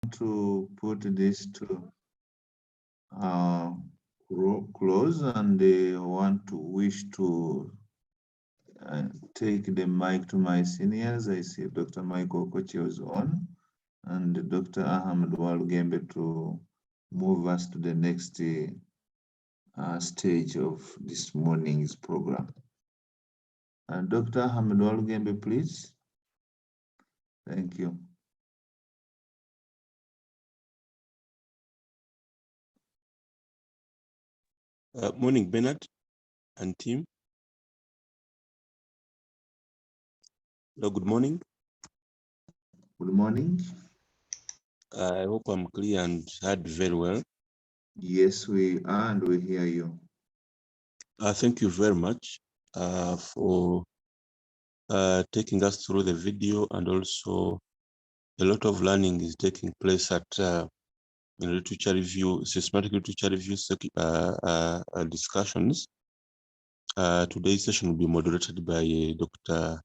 to put this to close, and they wish to take the mic to my seniors. I see Dr. Michael Kochi was on, and Dr. Ahmed Walugembe to move us to the next stage of this morning's program. Dr. Ahmed Walugembe, please. Thank you. Morning, Bernard and team. Hello, good morning. Good morning. I hope I'm clear and heard very well. Yes, we are, and we hear you. Thank you very much for taking us through the video, and also a lot of learning is taking place at in literature review, systematic literature review discussions. Today's session will be moderated by Dr.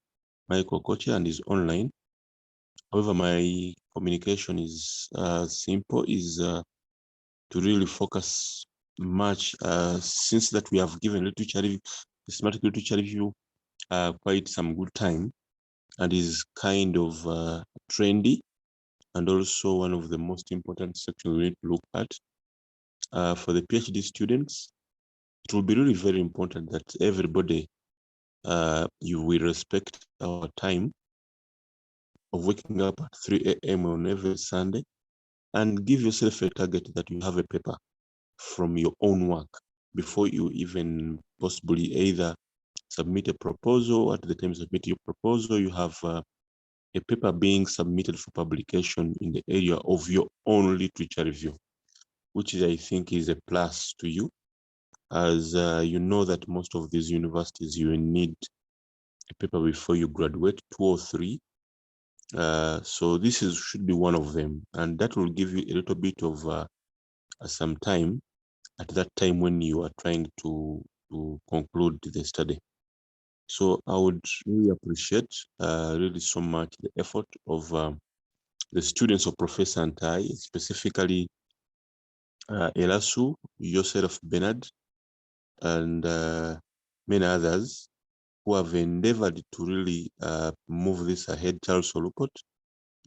Michael Kochi and is online. However, my communication is simple, is to really focus much since that we have given literature review, systematic literature review quite some good time, and is kind of trendy, and also one of the most important sections we need to look at. For the PhD students, it will be really very important that everybody, you will respect our time of waking up at 3 a.m. on every Sunday, and give yourself a target that you have a paper from your own work before you even possibly either submit a proposal. At the time you submit your proposal, you have a paper being submitted for publication in the area of your own literature review, which I think is a plus to you, as you know that most of these universities, you need a paper before you graduate, 2 or 3. So this should be one of them, and that will give you a little bit of some time at that time when you are trying to conclude the study. So I would really appreciate really so much the effort of the students of Professor Antai, specifically Elasu, yourself, Bernard, and many others who have endeavored to really move this ahead. Charles Olukot,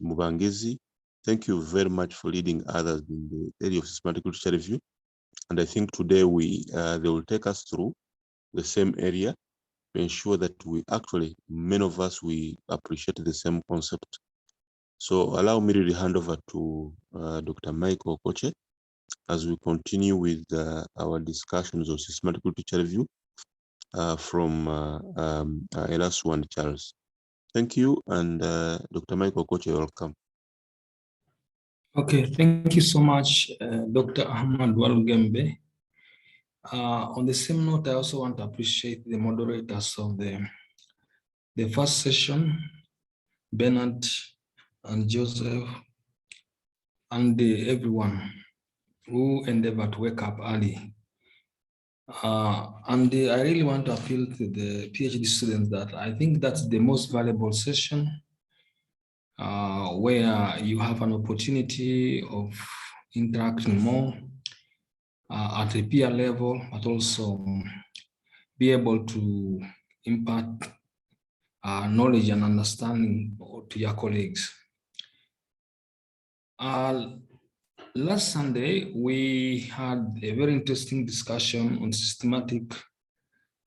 Mubangezi, thank you very much for leading others in the area of systematic literature review. And I think today they will take us through the same area to ensure that we actually, many of us, we appreciate the same concept. So allow me to hand over to Dr. Michael Koche as we continue with our discussions of systematic literature review from Elasu and Charles. Thank you, and Dr. Michael Koche, welcome. Okay, thank you so much, Dr. Ahmad Walugembe. On the same note, I also want to appreciate the moderators of the first session, Bernard and Joseph, and everyone who endeavored to wake up early. And I really want to appeal to the PhD students that I think that's the most valuable session where you have an opportunity of interacting more at a peer level, but also be able to impart knowledge and understanding to your colleagues. Last Sunday, we had a very interesting discussion on systematic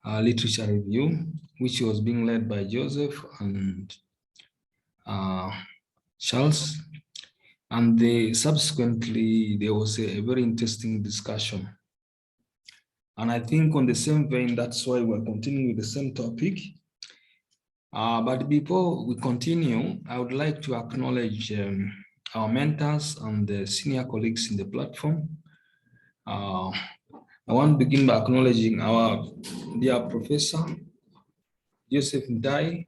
literature review, which was being led by Joseph and Charles. And subsequently, there was a very interesting discussion. And I think on the same vein, that's why we're continuing with the same topic. But before we continue, I would like to acknowledge our mentors and the senior colleagues in the platform. I want to begin by acknowledging our dear Professor Joseph Ndai.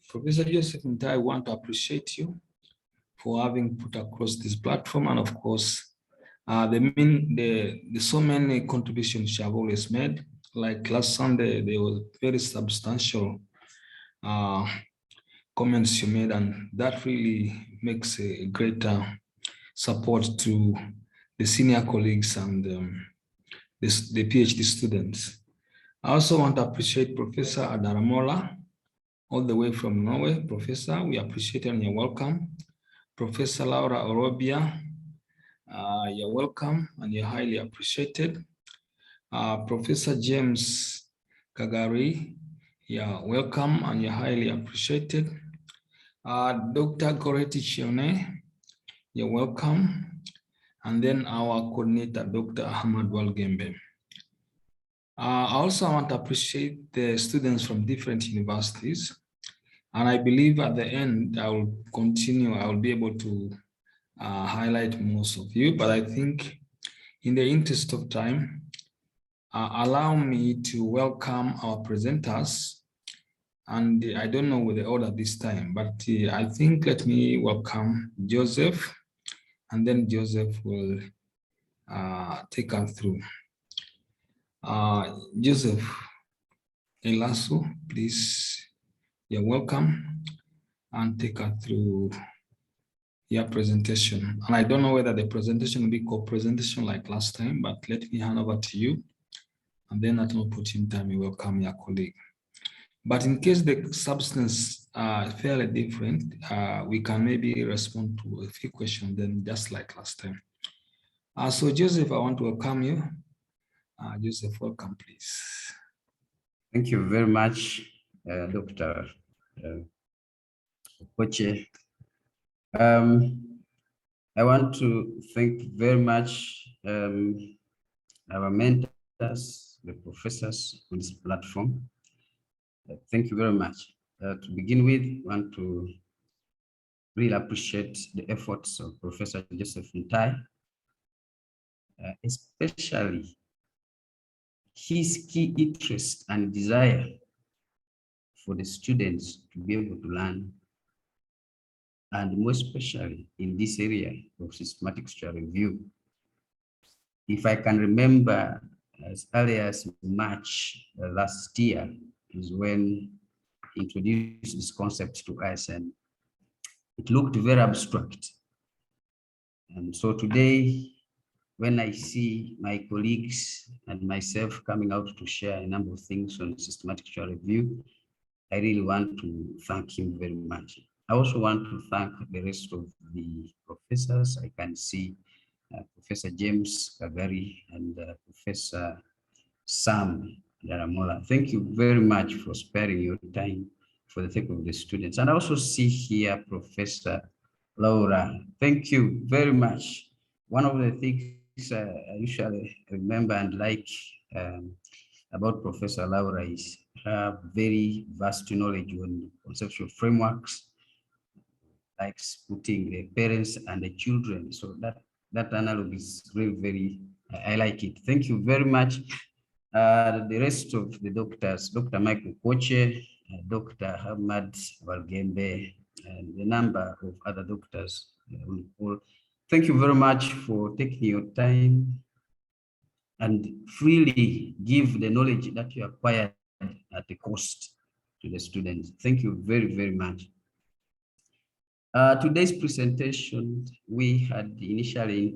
Professor Joseph Ndai, I want to appreciate you for having put across this platform, and of course, the so many contributions you have always made. Like last Sunday, there was very substantial comments you made, and that really makes a greater support to the senior colleagues and the PhD students. I also want to appreciate Professor Adaramola, all the way from Norway. Professor, we appreciate you and you're welcome. Professor Laura Orobia, you're welcome and you're highly appreciated. Professor James Kagari, you're welcome and you're highly appreciated. Dr. Goreti Chione, you're welcome. And then our coordinator, Dr. Ahmad Walgembe. I also want to appreciate the students from different universities. And I believe at the end, I will continue, I will be able to highlight most of you, but I think in the interest of time, allow me to welcome our presenters. And I don't know with the order this time, but I think let me welcome Joseph, and then Joseph will take us through. Joseph Elasus, please, you're welcome, and take us through your presentation. And I don't know whether the presentation will be co-presentation like last time, but let me hand over to you. And then at no point in time, you welcome your colleague. But in case the substance are fairly different, we can maybe respond to a few questions then just like last time. So Joseph, I want to welcome you. Joseph, welcome, please. Thank you very much, Dr. Koche. I want to thank very much our mentors, the professors on this platform. Thank you very much. To begin with, I want to really appreciate the efforts of Professor Joseph Ntai, especially his key interest and desire for the students to be able to learn, and more especially in this area of systematic structural review. If I can remember, as early as March last year is when he introduced this concept to us, and it looked very abstract. And so today, when I see my colleagues and myself coming out to share a number of things on systematic structural review, I really want to thank him very much. I also want to thank the rest of the professors. I can see Professor James Kagari and Professor Sam Daramola. Thank you very much for sparing your time for the sake of the students. And I also see here Professor Laura. Thank you very much. One of the things I usually remember and like about Professor Laura is her very vast knowledge on conceptual frameworks, like putting the parents and the children. So that analog is really very, I like it. Thank you very much. The rest of the doctors, Dr. Michael Koche, Dr. Ahmad Walgembe, and the number of other doctors on the call. Thank you very much for taking your time and freely give the knowledge that you acquired at the cost to the students. Thank you very, very much. Today's presentation, we had initially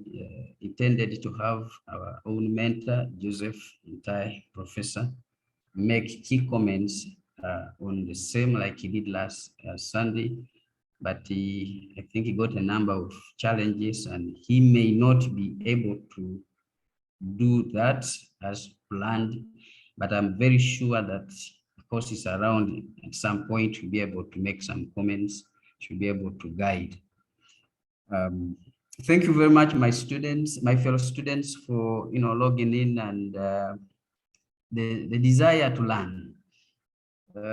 intended to have our own mentor, Joseph Ntai, professor, make key comments on the same like he did last Sunday, but I think he got a number of challenges and he may not be able to do that as planned, but I'm very sure that because he's around at some point, he'll be able to make some comments, should be able to guide. Thank you very much, my students, my fellow students, for logging in and the desire to learn.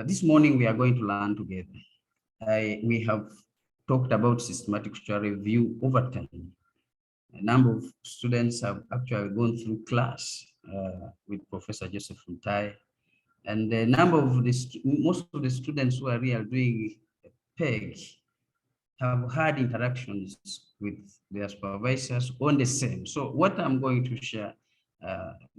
This morning we are going to learn together. We have talked about systematic structural review over time. A number of students have actually gone through class with Professor Joseph Ntai, and a number of most of the students who are really doing PEG have had interactions with their supervisors on the same. So what I'm going to share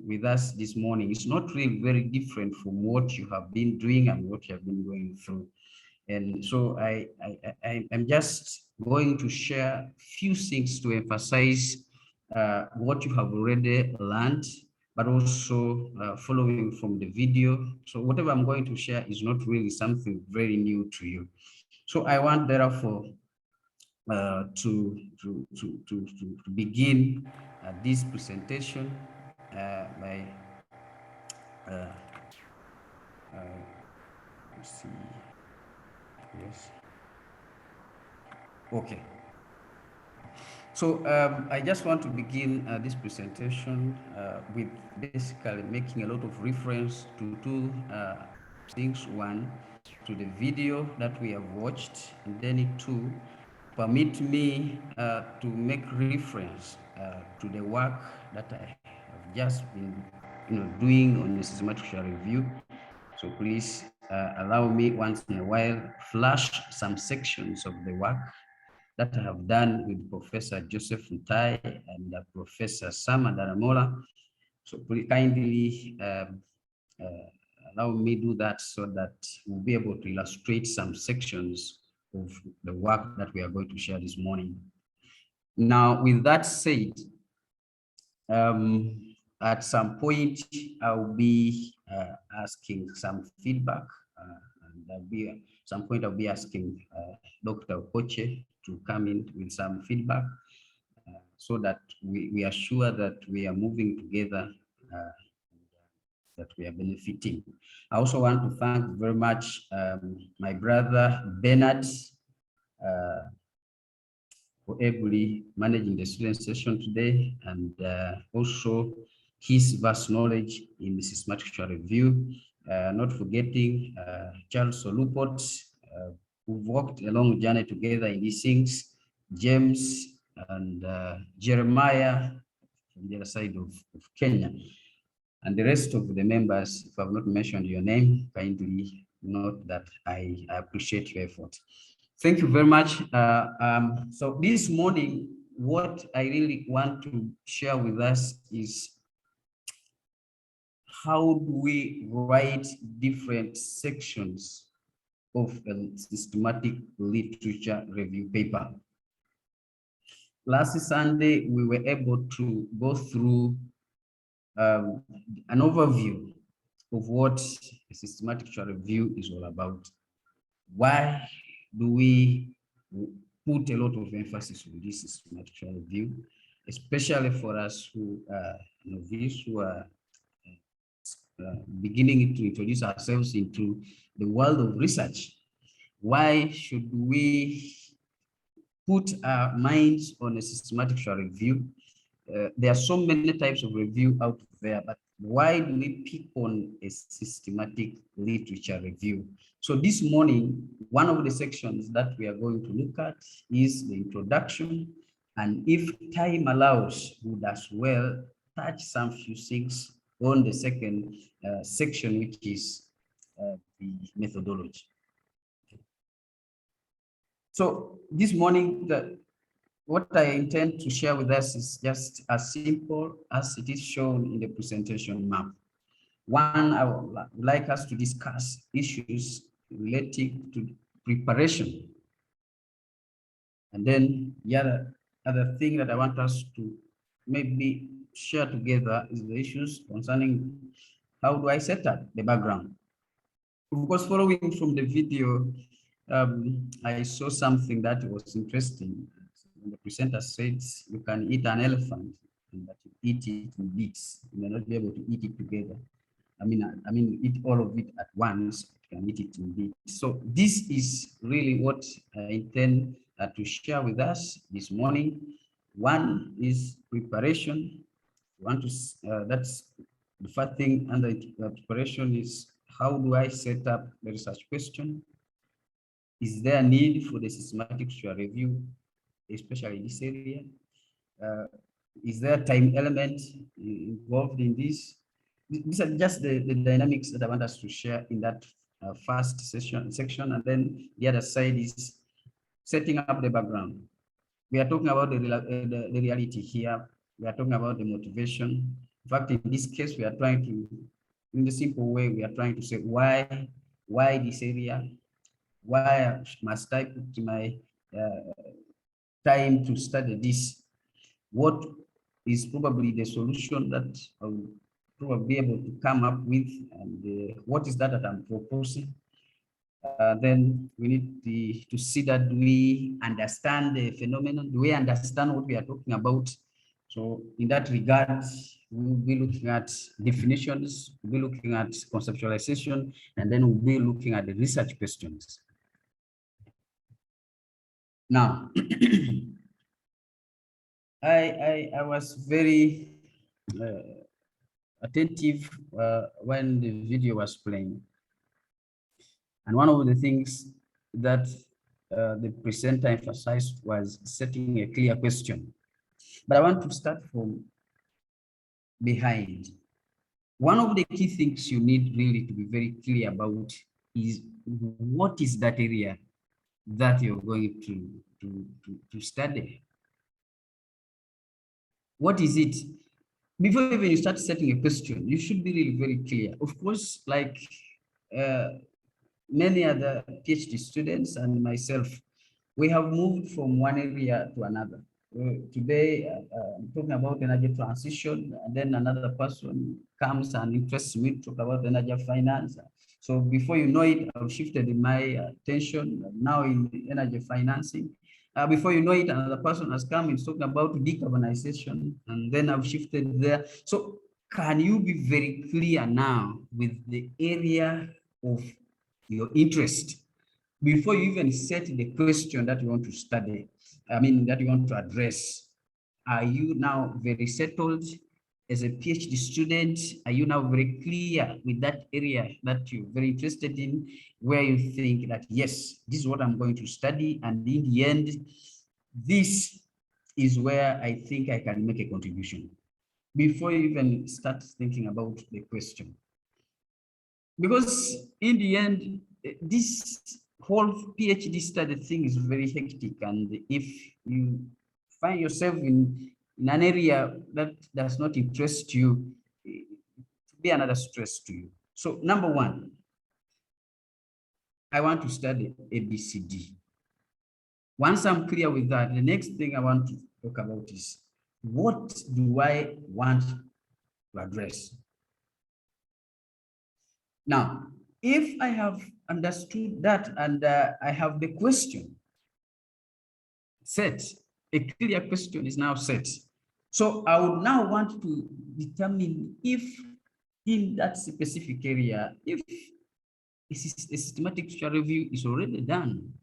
with us this morning is not really very different from what you have been doing and what you have been going through. And so I'm just going to share few things to emphasize what you have already learned, but also following from the video. So whatever I'm going to share is not really something very new to you. So I want therefore to begin this presentation by let's see. Yes. Okay. So I just want to begin this presentation with basically making a lot of reference to two things. One, to the video that we have watched, and then two, permit me to make reference to the work that I have just been doing on the systematic review. So please allow me once in a while flash some sections of the work that I have done with Professor Joseph Ntai and Professor Sama Daramola. So please kindly allow me do that so that we'll be able to illustrate some sections of the work that we are going to share this morning. Now, with that said, at some point, I'll be asking some feedback, and some point I'll be asking Dr. Okoche to come in with some feedback so that we are sure that we are moving together, that we are benefiting. I also want to thank very much my brother Bernard for ably managing the student session today, and also his vast knowledge in the systematic review. Not forgetting Charles Solupot, who've walked a long journey together in these things, James and Jeremiah from the other side of Kenya, and the rest of the members. If I've not mentioned your name, kindly note that I appreciate your effort. Thank you very much. So this morning, what I really want to share with us is how do we write different sections of a systematic literature review paper. Last Sunday, we were able to go through an overview of what a systematic review is all about. Why do we put a lot of emphasis on this systematic review, especially for us who novice, who are beginning to introduce ourselves into the world of research? Why should we put our minds on a systematic review? There are so many types of review out there, but why do we pick on a systematic literature review? So this morning, one of the sections that we are going to look at is the introduction, and if time allows, we would as well touch some few things on the second section, which is the methodology. So this morning, what I intend to share with us is just as simple as it is shown in the presentation map. One, I would like us to discuss issues relating to preparation. And then the other thing that I want us to maybe share together is the issues concerning how do I set up the background. Of course, following from the video, I saw something that was interesting. The presenter said you can eat an elephant, and that you eat it in bits. You may not be able to eat it together. I mean, eat all of it at once. You can eat it in bits. So this is really what I intend to share with us this morning. One is preparation. That's the first thing under preparation is how do I set up the research question? Is there a need for the systematic review, especially in this area? Is there a time element involved in this? These are just the dynamics that I want us to share in that first section. And then the other side is setting up the background. We are talking about the reality here. We are talking about the motivation. In fact, in this case, we are trying to, in the simple way, we are trying to say why this area, Why must I put my time to study this? What is probably the solution that I'll probably be able to come up with, and what is that I'm proposing? Then we need to see that we understand the phenomenon, do we understand what we are talking about? So in that regard, we'll be looking at definitions, we'll be looking at conceptualization, and then we'll be looking at the research questions. Now, I was very attentive when the video was playing. And one of the things that the presenter emphasized was setting a clear question. But I want to start from behind. One of the key things you need really to be very clear about is what is that area that you're going to study? What is it? Before even you start setting a question, you should be really very clear. Of course, like many other PhD students and myself, we have moved from one area to another. Today, I'm talking about energy transition, and then another person comes and interests me to talk about energy finance. So before you know it, I've shifted my attention now in energy financing. Before you know it, another person has come and talking about decarbonization, and then I've shifted there. So can you be very clear now with the area of your interest before you even set the question that you want to study, that you want to address? Are you now very settled as a PhD student? Are you now very clear with that area that you're very interested in, where you think that, yes, this is what I'm going to study, and in the end, this is where I think I can make a contribution, before you even start thinking about the question? Because in the end, this whole PhD study thing is very hectic, and if you find yourself in an area that does not interest you, it will be another stress to you. So number one, I want to study ABCD. Once I'm clear with that, the next thing I want to talk about is, what do I want to address? Now, if I have understood that and I have the question set, a clear question is now set. So I would now want to determine if in that specific area, if a systematic review is already done.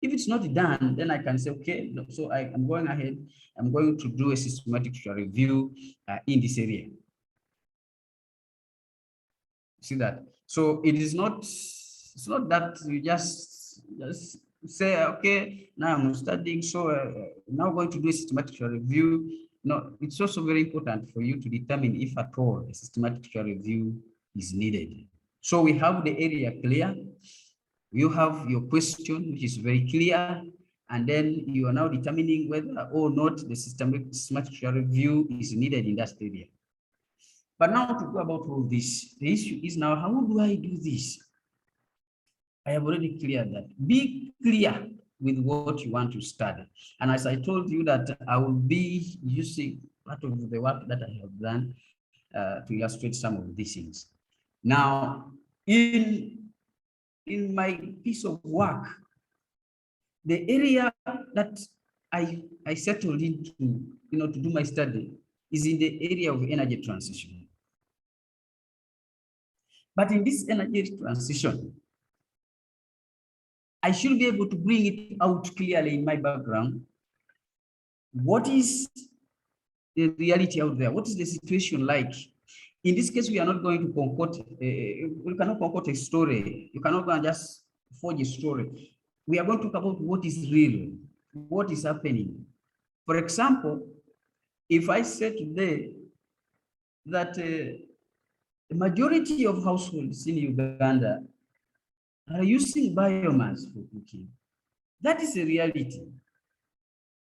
If it's not done, then I can say, okay, so I'm going ahead, I'm going to do a systematic review in this area. See that? So it is not, it's not that you just say, okay, now I'm studying, so now going to do a systematic review. No, it's also very important for you to determine if at all a systematic review is needed. So we have the area clear. You have your question, which is very clear, and then you are now determining whether or not the systematic review is needed in that area. But now to go about all this, the issue is now, how do I do this? I have already cleared that. Be clear with what you want to study. And as I told you that I will be using part of the work that I have done to illustrate some of these things. Now, in my piece of work, the area that I settled into, to do my study is in the area of energy transition. But in this energy transition, I should be able to bring it out clearly in my background. What is the reality out there? What is the situation like? In this case, we are not going to concoct, we cannot concoct a story. You cannot go and just forge a story. We are going to talk about what is real, what is happening. For example, if I say today that the majority of households in Uganda are using biomass for cooking, that is a reality.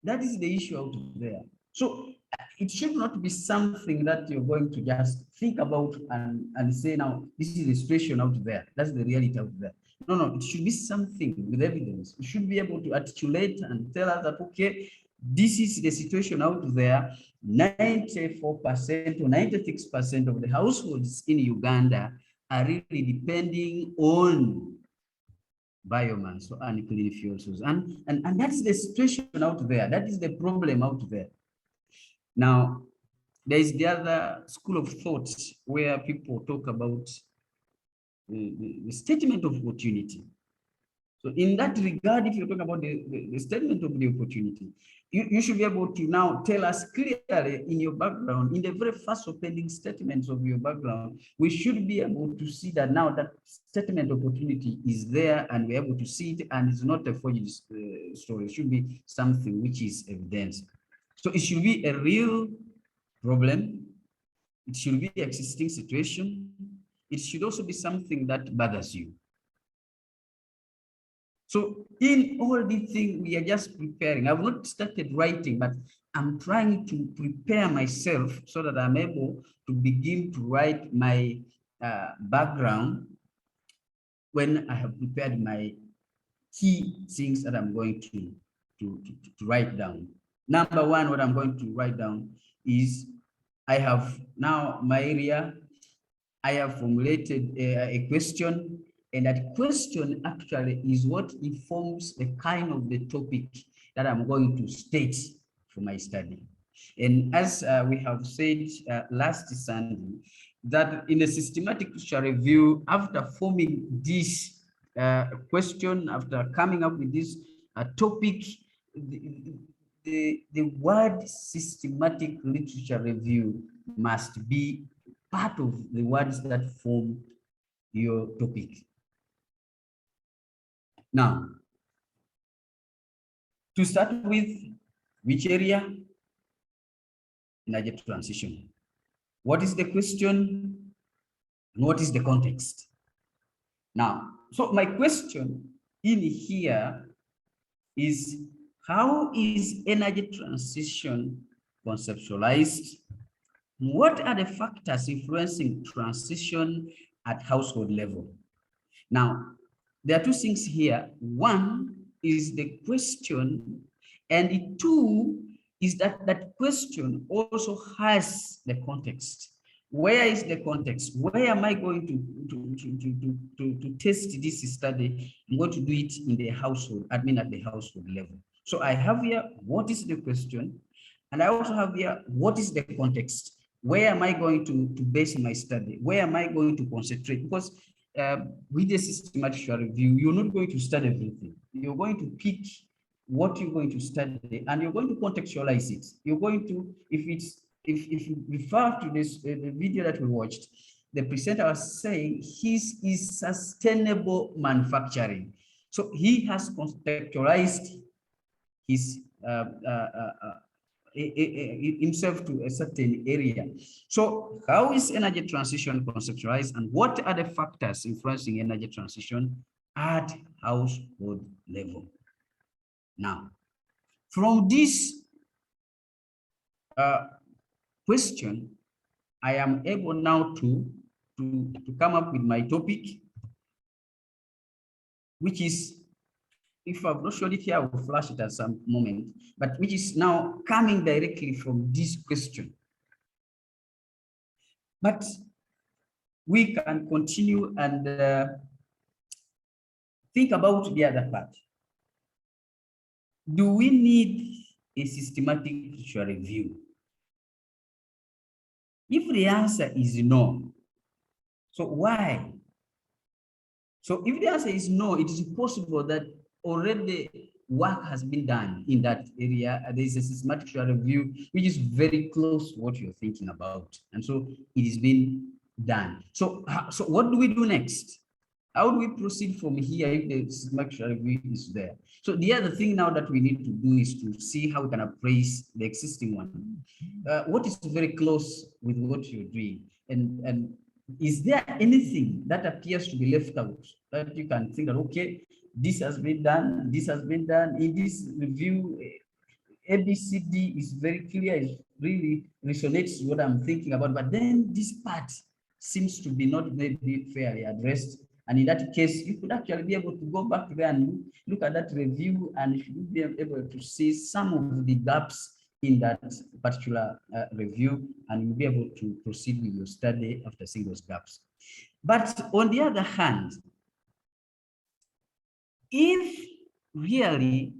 That is the issue out there. So it should not be something that you're going to just think about and say, now, this is the situation out there. That's the reality out there. No, no, it should be something with evidence. You should be able to articulate and tell us that, okay, this is the situation out there. 94% or 96% of the households in Uganda are really depending on biomass or unclean fuel sources. And that's the situation out there. That is the problem out there. Now, there is the other school of thought where people talk about the statement of opportunity. So in that regard, if you're talking about the statement of the opportunity, you should be able to now tell us clearly in your background, in the very first opening statements of your background, we should be able to see that now that statement of opportunity is there and we're able to see it, and it's not a forged story. It should be something which is evidence. So it should be a real problem. It should be an existing situation. It should also be something that bothers you. So in all these things, we are just preparing. I've not started writing, but I'm trying to prepare myself so that I'm able to begin to write my background when I have prepared my key things that I'm going to write down. Number one, what I'm going to write down is I have now my area. I have formulated a question, and that question actually is what informs the kind of the topic that I'm going to state for my study. And as we have said last Sunday, that in a systematic literature review, after forming this question, after coming up with this topic, the word systematic literature review must be part of the words that form your topic. Now, to start with, which area? Energy transition. What is the question? And what is the context? Now, so my question in here is, how is energy transition conceptualized? What are the factors influencing transition at household level? Now, there are two things here. One is the question, and two is that that question also has the context. Where is the context? Where am I going to test this study? I'm going to do it in the household, at the household level. So I have here, what is the question? And I also have here, what is the context? Where am I going to base my study? Where am I going to concentrate? Because with a systematic review, you're not going to study everything. You're going to pick what you're going to study, and you're going to contextualize it. You're going to, if you refer to this the video that we watched, the presenter was saying his is sustainable manufacturing. So he has contextualized his himself to a certain area. So how is energy transition conceptualized, and what are the factors influencing energy transition at household level? Now, from this question, I am able now to come up with my topic, which is, if I've not showed it here, I will flash it at some moment, but which is now coming directly from this question. But we can continue and think about the other part. Do we need a systematic literature review? If the answer is no, so why? So if the answer is no, it is possible that already work has been done in that area. There is a systematic review which is very close to what you're thinking about, and so it is being done. So what do we do next? How do we proceed from here if the systematic review is there? So the other thing now that we need to do is to see how we can appraise the existing one. What is very close with what you're doing, and is there anything that appears to be left out that you can think that, okay, this has been done, this has been done in this review, ABCD is very clear, it really resonates with what I'm thinking about, but then this part seems to be not maybe fairly addressed. And in that case, you could actually be able to go back there and look at that review, and you should be able to see some of the gaps in that particular review, and you'll be able to proceed with your study after seeing those gaps. But on the other hand, if really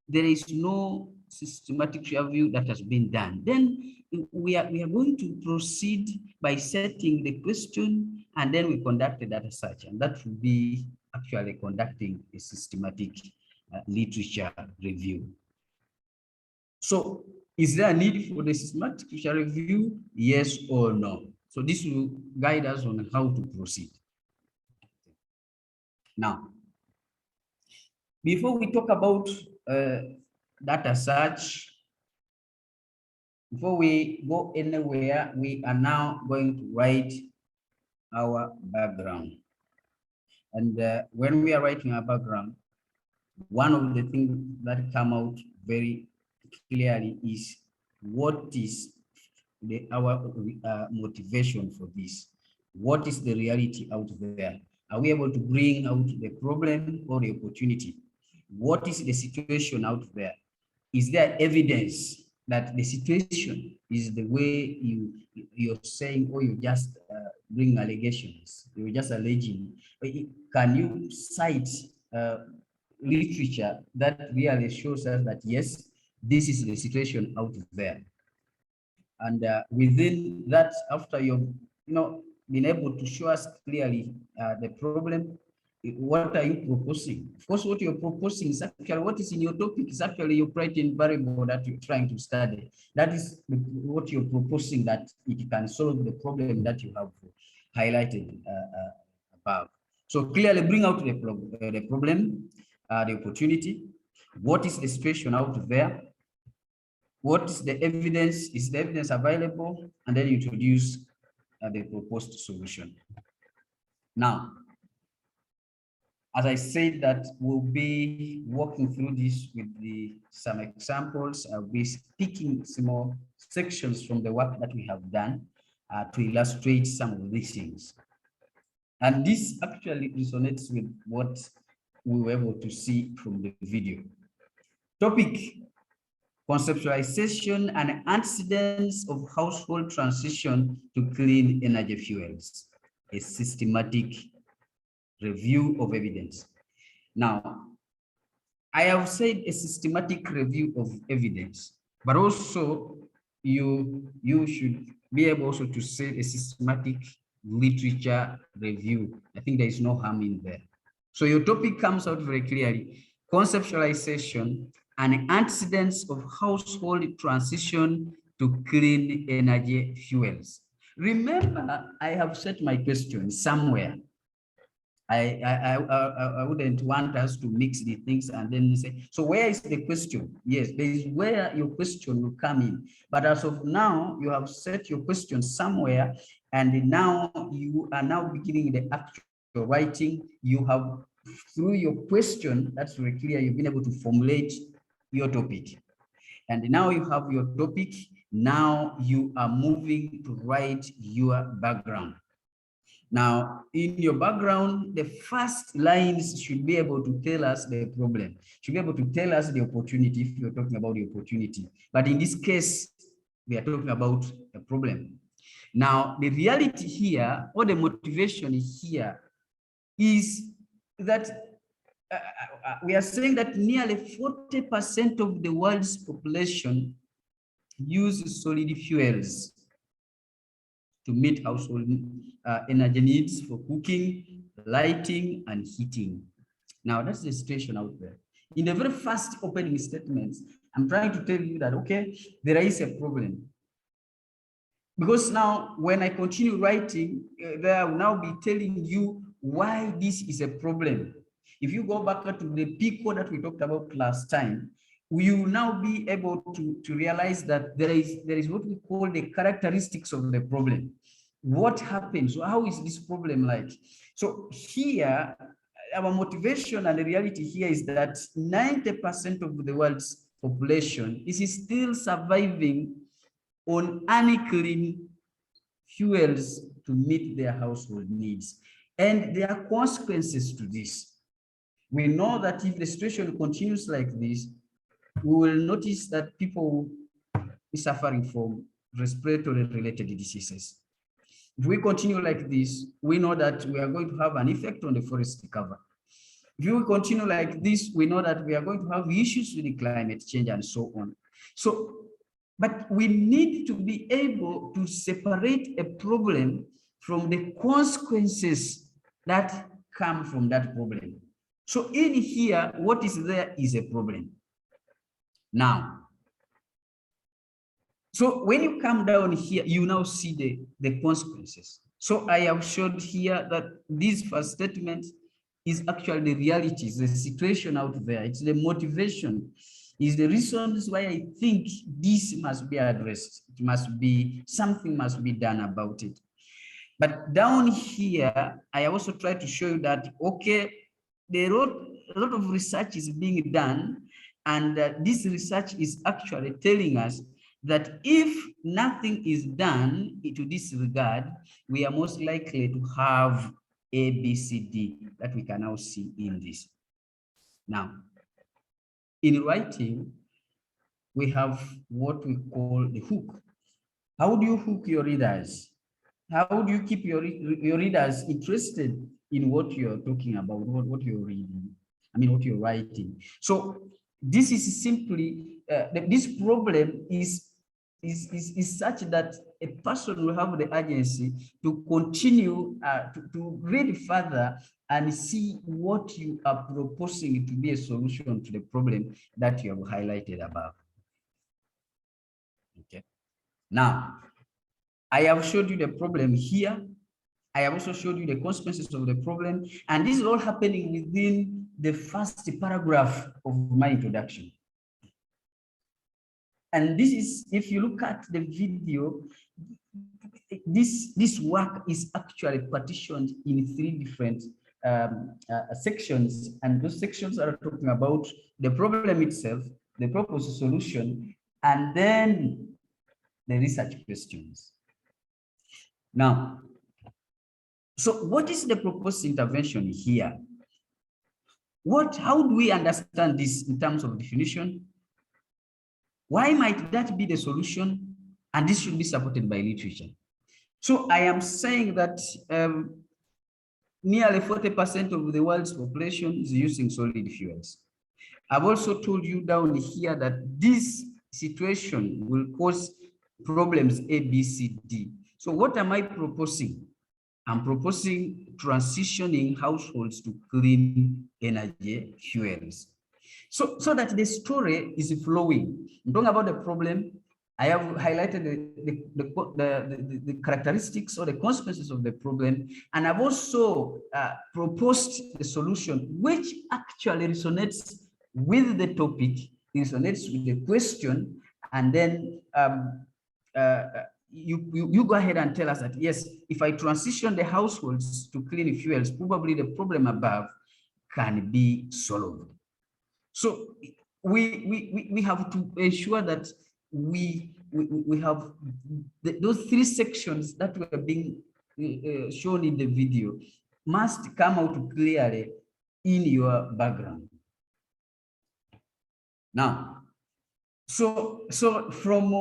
there is no systematic review that has been done, then we are going to proceed by setting the question, and then we conduct a data search, and that will be actually conducting a systematic literature review. So is there a need for the systematic literature review? Yes or no? So this will guide us on how to proceed. Now, before we talk about data search, before we go anywhere, we are now going to write our background. And when we are writing our background, one of the things that come out very clearly is what is our motivation for this? What is the reality out there? Are we able to bring out the problem or the opportunity? What is the situation out there? Is there evidence that the situation is the way you're saying, or you just bring allegations? You're just alleging. Can you cite literature that really shows us that yes, this is the situation out there? And within that, after you've been able to show us clearly the problem, what are you proposing? Of course, what you're proposing is actually what is in your topic is actually your operating variable that you're trying to study. That is what you're proposing, that it can solve the problem that you have highlighted above. So clearly bring out the problem, the opportunity. What is the situation out there? What is the evidence? Is the evidence available? And then you introduce the proposed solution. Now, as I said, that we'll be walking through this with some examples. I'll be speaking small sections from the work that we have done to illustrate some of these things. And this actually resonates with what we were able to see from the video. Topic: conceptualization and antecedents of household transition to clean energy fuels, a systematic review of evidence. Now, I have said a systematic review of evidence, but also you should be able also to say a systematic literature review. I think there is no harm in there. So your topic comes out very clearly: conceptualization and antecedents of household transition to clean energy fuels. Remember, I have set my question somewhere. I wouldn't want us to mix the things and then say, so where is the question? Yes, there is where your question will come in. But as of now, you have set your question somewhere, and now you are now beginning the actual writing. You have, through your question, that's very clear, you've been able to formulate your topic. And now you have your topic. Now you are moving to write your background. Now, in your background, the first lines should be able to tell us the problem, should be able to tell us the opportunity if you're talking about the opportunity. But in this case, we are talking about a problem. Now, the reality here, or the motivation here, is that we are saying that nearly 40% of the world's population uses solid fuels to meet household energy needs for cooking, lighting, and heating. Now, that's the situation out there. In the very first opening statements, I'm trying to tell you that, okay, there is a problem. Because now, when I continue writing, I will now be telling you why this is a problem. If you go back to the PICO that we talked about last time, we will now be able to realize that there is what we call the characteristics of the problem. What happens? How is this problem like? So here, our motivation and the reality here is that 90% of the world's population is still surviving on unclean fuels to meet their household needs. And there are consequences to this. We know that if the situation continues like this, we will notice that people will be suffering from respiratory related diseases. If we continue like this, we know that we are going to have an effect on the forest cover. If we continue like this, we know that we are going to have issues with the climate change and so on. So, but we need to be able to separate a problem from the consequences that come from that problem. So in here, what is there is a problem. Now, so when you come down here, you now see the consequences. So I have showed here that this first statement is actually the reality, it's the situation out there, it's the motivation, is the reasons why I think this must be addressed. It must be, something must be done about it. But down here, I also try to show you that, okay, a lot of research is being done, and this research is actually telling us that if nothing is done to this regard, we are most likely to have A, B, C, D that we can now see in this. Now, in writing, we have what we call the hook. How do you hook your readers? How do you keep your readers interested in what you're talking about, what you're reading? I mean, what you're writing. So this is simply, this problem is such that a person will have the urgency to continue to read further and see what you are proposing to be a solution to the problem that you have highlighted above. Okay. Now, I have showed you the problem here. I have also showed you the consequences of the problem. And this is all happening within the first paragraph of my introduction. And this is, if you look at the video, this work is actually partitioned in 3 different sections. And those sections are talking about the problem itself, the proposed solution, and then the research questions. Now, so what is the proposed intervention here? How do we understand this in terms of definition? Why might that be the solution? And this should be supported by literature. So I am saying that nearly 40% of the world's population is using solid fuels. I've also told you down here that this situation will cause problems A, B, C, D. So what am I proposing? I'm proposing transitioning households to clean energy fuels. So that the story is flowing. I'm talking about the problem. I have highlighted the characteristics or the consequences of the problem. And I've also proposed the solution, which actually resonates with the topic, resonates with the question, and then you go ahead and tell us that, yes, if I transition the households to clean fuels, probably the problem above can be solved. So we have to ensure that we have those 3 sections that were being shown in the video must come out clearly in your background. Now, so from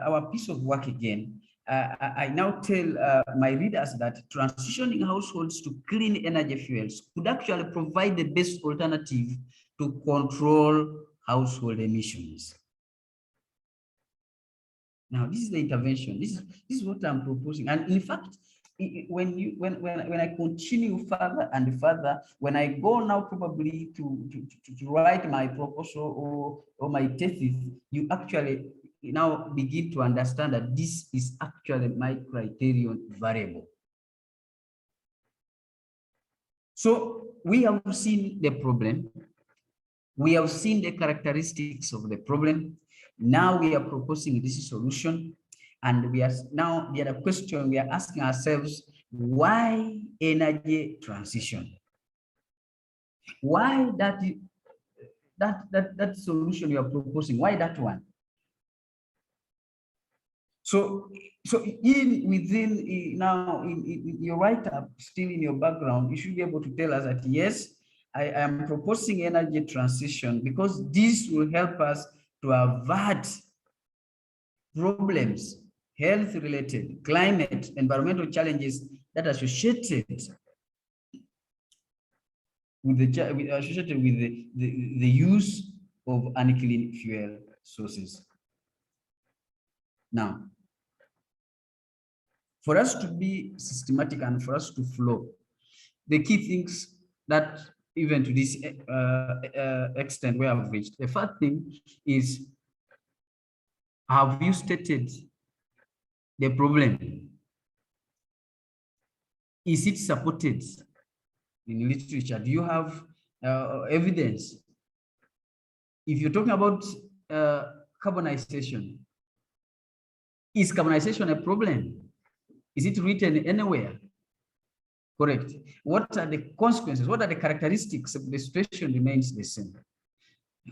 our piece of work again, I now tell my readers that transitioning households to clean energy fuels could actually provide the best alternative to control household emissions. Now, this is the intervention. This is what I'm proposing. And in fact, when I continue further and further, when I go now probably to write my proposal or my thesis, you actually now begin to understand that this is actually my criterion variable. So we have seen the problem. We have seen the characteristics of the problem. Now we are proposing this solution. And we are now, the other question we are asking ourselves, why energy transition? Why that solution you are proposing? Why that one? So within now in your write-up, still in your background, you should be able to tell us that yes, I am proposing energy transition because this will help us to avert problems, health-related, climate, environmental challenges that are associated with the use of unclean fuel sources. Now, for us to be systematic and for us to flow, the key things that even to this extent we have reached, the first thing is, have you stated the problem? Is it supported in literature? Do you have evidence? If you're talking about carbonization, is carbonization a problem? Is it written anywhere? Correct. What are the consequences? What are the characteristics if the situation remains the same?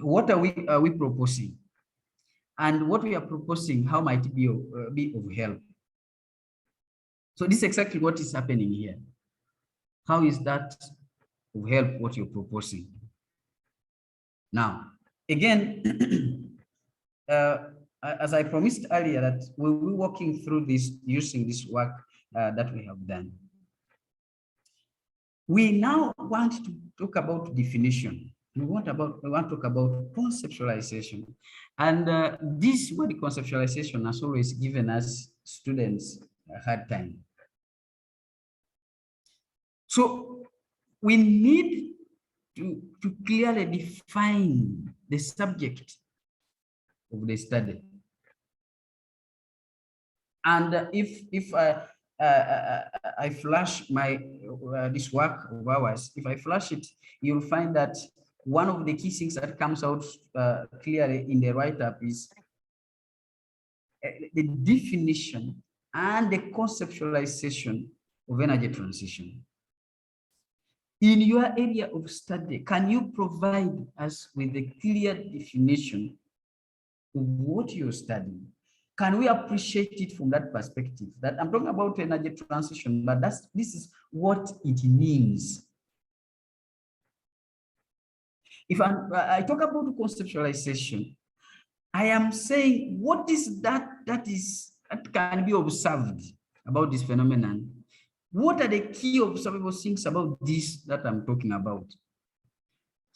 What are we proposing? And what we are proposing, how might it be of help? So this is exactly what is happening here. How is that of help, what you're proposing? Now, again, as I promised earlier, that we'll be walking through this using this work that we have done. We now want to talk about definition. We want to talk about conceptualization. And this word conceptualization has always given us students a hard time. So we need to clearly define the subject of the study. And if I flash my this work of ours, if I flash it, you'll find that one of the key things that comes out clearly in the write-up is the definition and the conceptualization of energy transition. In your area of study, can you provide us with a clear definition of what you're studying? Can we appreciate it from that perspective? That I'm talking about energy transition, but this is what it means. If I talk about conceptualization, I am saying what is that can be observed about this phenomenon. What are the key observable things about this that I'm talking about?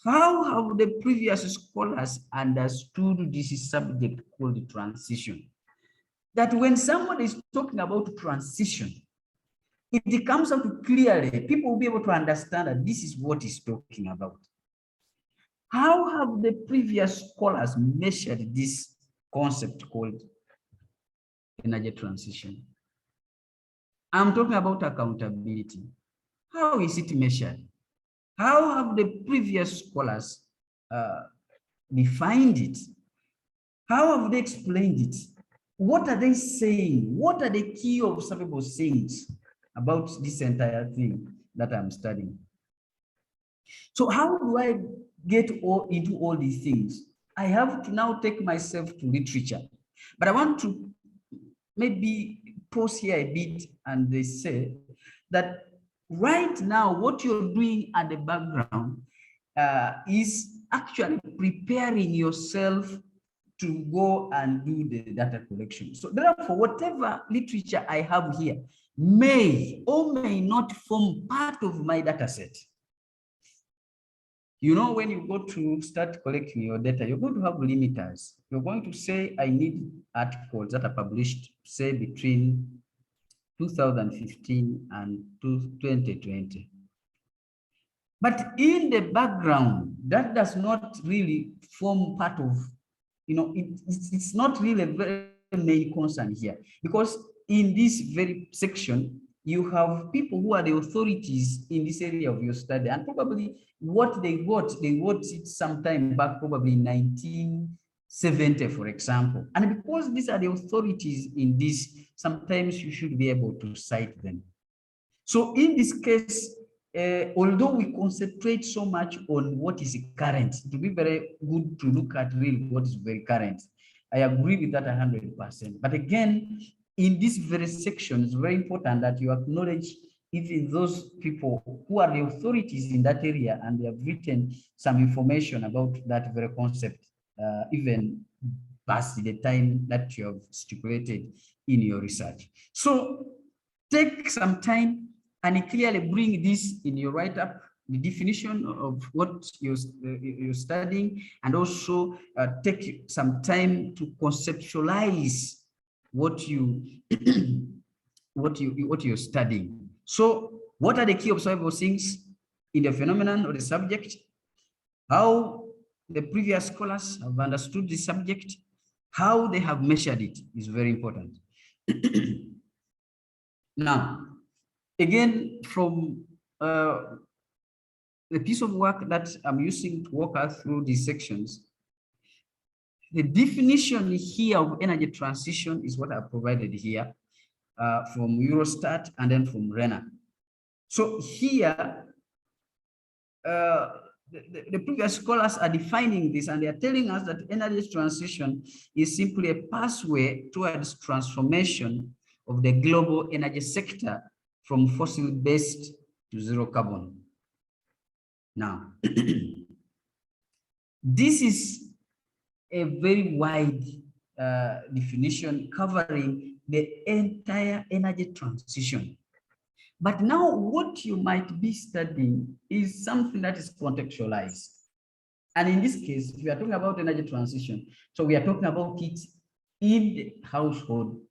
How have the previous scholars understood this subject called transition? That when somebody is talking about transition, it comes out clearly, people will be able to understand that this is what he's talking about. How have the previous scholars measured this concept called energy transition? I'm talking about accountability. How is it measured? How have the previous scholars defined it? How have they explained it? What are they saying? What are the key observable things about this entire thing that I'm studying? So how do I get into all these things? I have to now take myself to literature, but I want to maybe pause here a bit and they say that right now what you're doing at the background is actually preparing yourself to go and do the data collection. So therefore, whatever literature I have here may or may not form part of my data set. You know, when you go to start collecting your data, you're going to have limiters. You're going to say, I need articles that are published, say, between 2015 and 2020. But in the background, that does not really form part of, you know, it's not really a very main concern here, because in this very section, you have people who are the authorities in this area of your study, and probably what they wrote it sometime back, probably 1970, for example. And because these are the authorities in this, sometimes you should be able to cite them. So in this case, although we concentrate so much on what is current, it would be very good to look at really what is very current. I agree with that 100%. But again, in this very section, it's very important that you acknowledge even those people who are the authorities in that area and they have written some information about that very concept, even past the time that you have stipulated in your research. So take some time and clearly bring this in your write-up, the definition of what you're studying, and also take some time to conceptualize what you're studying. So what are the key observable things in the phenomenon or the subject? How the previous scholars have understood the subject, how they have measured it is very important. Now, again, from the piece of work that I'm using to walk us through these sections, the definition here of energy transition is what I've provided here from Eurostat and then from RENA. So here, the previous scholars are defining this and they are telling us that energy transition is simply a pathway towards transformation of the global energy sector from fossil-based to zero carbon. Now, this is a very wide definition covering the entire energy transition. But now what you might be studying is something that is contextualized. And in this case, if we are talking about energy transition, so we are talking about it in the household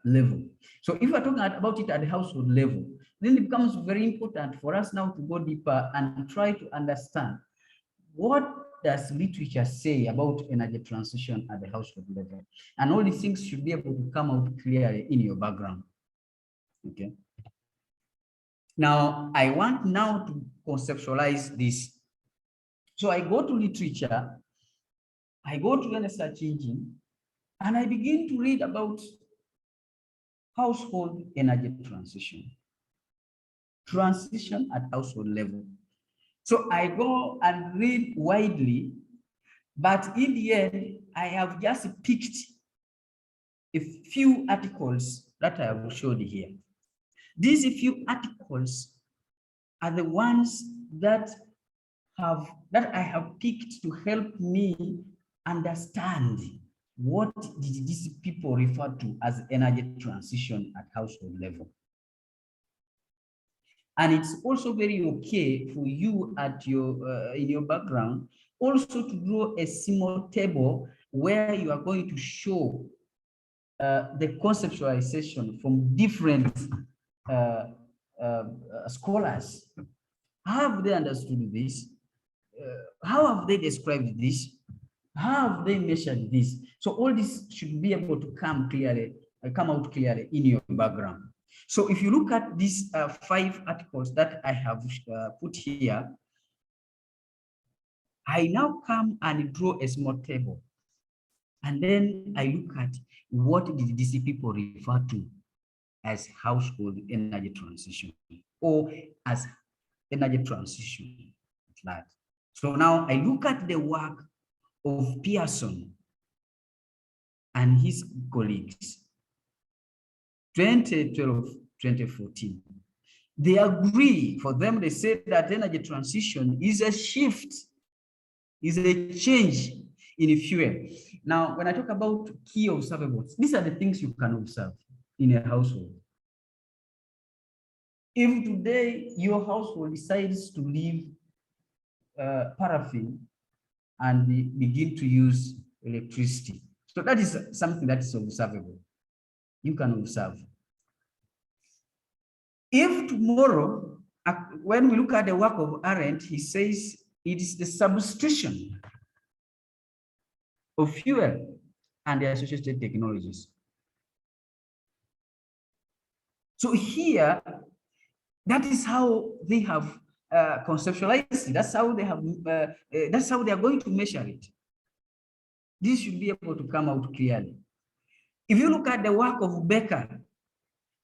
level. So if we are talking about it at the household level, then it becomes very important for us now to go deeper and try to understand what does literature say about energy transition at the household level. And all these things should be able to come out clearly in your background. Okay. Now, I want now to conceptualize this. So I go to literature, I go to any search engine, and I begin to read about household energy transition. Transition at household level. So I go and read widely, but in the end, I have just picked a few articles that I will show you here. These few articles are the ones that I have picked to help me understand what did these people refer to as energy transition at household level. And it's also very okay for you at your in your background also to draw a small table where you are going to show the conceptualization from different scholars. How have they understood this? How have they described this? How have they measured this? So all this should be able to come out clearly in your background. So if you look at these 5 articles that I have put here, I now come and draw a small table. And then I look at what did these people refer to as household energy transition or as energy transition. So now I look at the work of Pearson and his colleagues, 2012, 2014. They agree, for them, they say that energy transition is a shift, is a change in fuel. Now, when I talk about key observables, these are the things you can observe in a household. If today your household decides to leave paraffin and begin to use electricity, so that is something that is observable. You can observe. If tomorrow, when we look at the work of Arendt, he says it is the substitution of fuel and the associated technologies. So here, that is how they have conceptualized it. That's how they have. That's how they are going to measure it. This should be able to come out clearly. If you look at the work of Becker,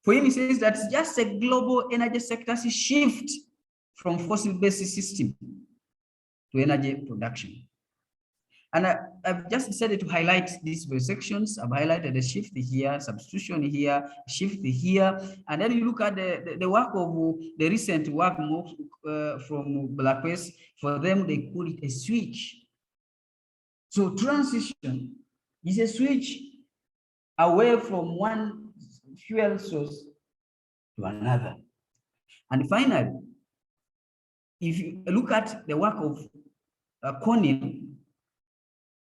for him, he says that's just a global energy sector shift from fossil-based system to energy production. And I've just decided to highlight these very sections. I've highlighted the shift here, substitution here, shift here. And then you look at the work of the recent work from Blackwest. For them, they call it a switch. So transition is a switch away from one fuel source to another. And finally, if you look at the work of Cornell,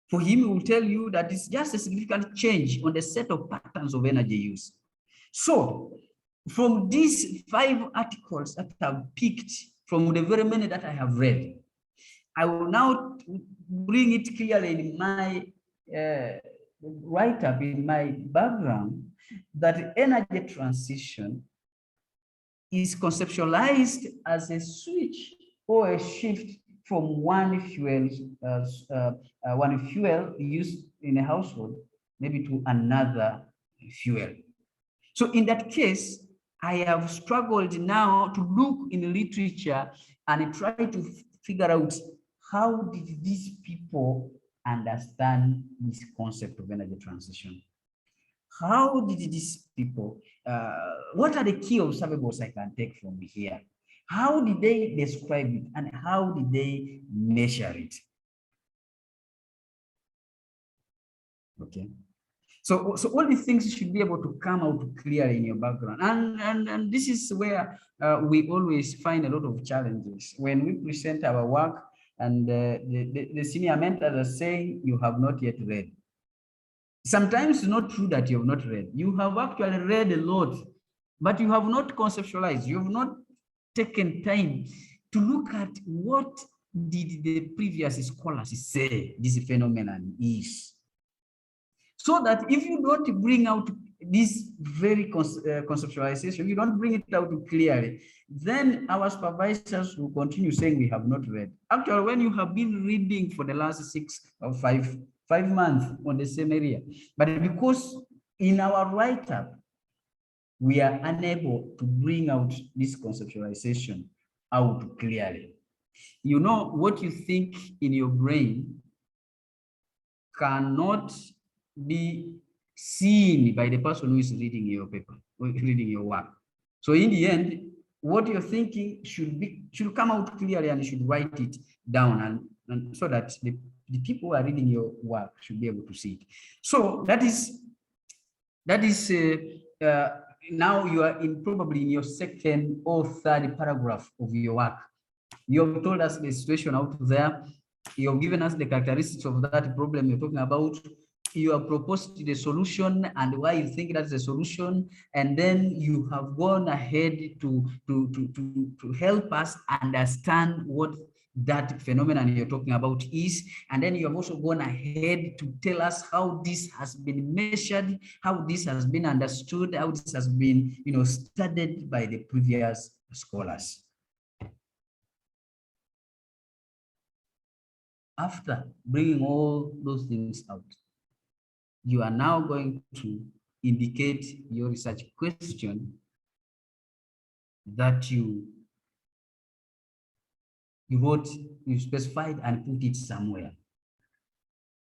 for him, he will tell you that it's just a significant change on the set of patterns of energy use. So from these 5 articles that I've picked from the very many that I have read, I will now bring it clearly in my write-up, in my background, that energy transition is conceptualized as a switch or a shift from one fuel used in a household, maybe to another fuel. So in that case, I have struggled now to look in the literature and try to figure out how did these people understand this concept of energy transition? How did these people, what are the key observables I can take from here? How did they describe it and how did they measure it? Okay. So all these things should be able to come out clearly in your background. And this is where we always find a lot of challenges. When we present our work and the senior mentors are saying, you have not yet read. Sometimes it's not true that you have not read. You have actually read a lot, but you have not conceptualized. You have not taken time to look at what did the previous scholars say this phenomenon is. So that if you don't bring out this very conceptualization, you don't bring it out clearly, then our supervisors will continue saying we have not read. Actually, when you have been reading for the last 6 or 5 months on the same area, but because in our write-up, we are unable to bring out this conceptualization out clearly. You know, what you think in your brain cannot be seen by the person who is reading your paper, or reading your work. So in the end, what you're thinking should come out clearly, and you should write it down, and so that the people who are reading your work should be able to see it. So that is now you are probably in your 2nd or 3rd paragraph of your work. You have told us the situation out there. You have given us the characteristics of that problem you're talking about. You have proposed the solution and why you think that's the solution, and then you have gone ahead to help us understand what that phenomenon you're talking about is, and then you have also gone ahead to tell us how this has been measured, how this has been understood, how this has been, studied by the previous scholars. After bringing all those things out, you are now going to indicate your research question that you wrote, you specified and put it somewhere.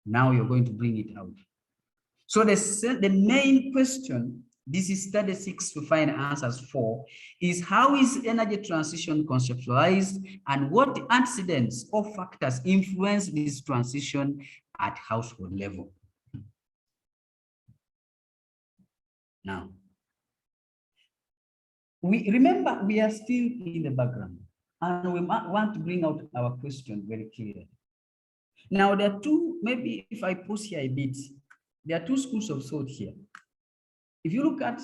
Now you're going to bring it out. So the main question, this is study 6 to find answers for, is how is energy transition conceptualized and what antecedents or factors influence this transition at household level? Now, we remember we are still in the background and we want to bring out our question very clearly. Now, there are two, maybe if I pause here a bit, there are two schools of thought here. If you look at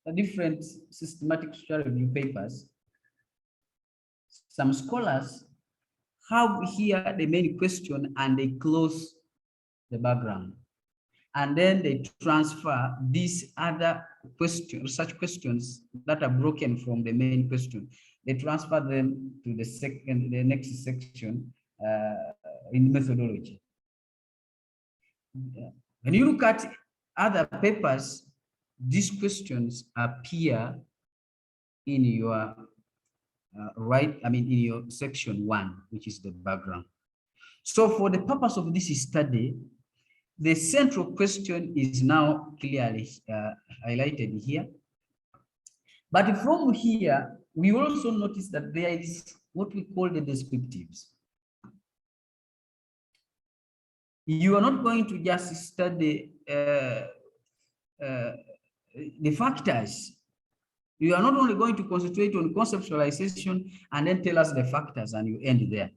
the different systematic social review papers, some scholars have here the main question and they close the background. And then they transfer these other questions, such questions that are broken from the main question. They transfer them to the next section in methodology. When you look at other papers, these questions appear in your in your section 1, which is the background. So for the purpose of this study, the central question is now clearly highlighted here. But from here, we also notice that there is what we call the descriptives. You are not going to just study the factors. You are not only going to concentrate on conceptualization and then tell us the factors and you end there.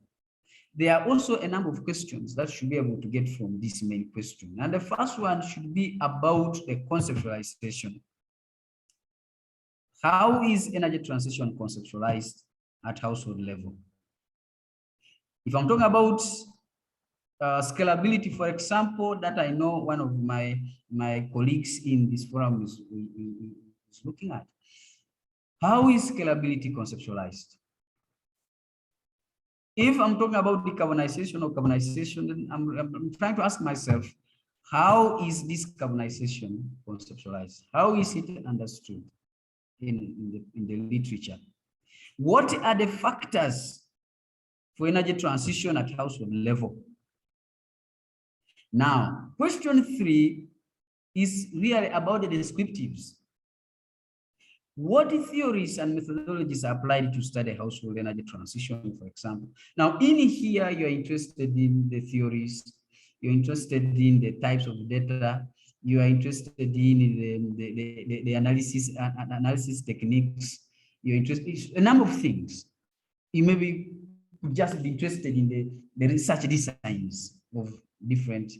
There are also a number of questions that should be able to get from this main question. And the first one should be about the conceptualization. How is energy transition conceptualized at household level? If I'm talking about scalability, for example, that I know one of my colleagues in this forum is looking at. How is scalability conceptualized? If I'm talking about decarbonization or carbonization, then I'm trying to ask myself, how is this carbonization conceptualized? How is it understood in the literature? What are the factors for energy transition at household level? Now, question 3 is really about the descriptives. What theories and methodologies are applied to study household energy transition, for example? Now, in here, you're interested in the theories, you're interested in the types of data, you are interested in the analysis techniques, you're interested in a number of things. You maybe just be interested in the research designs of different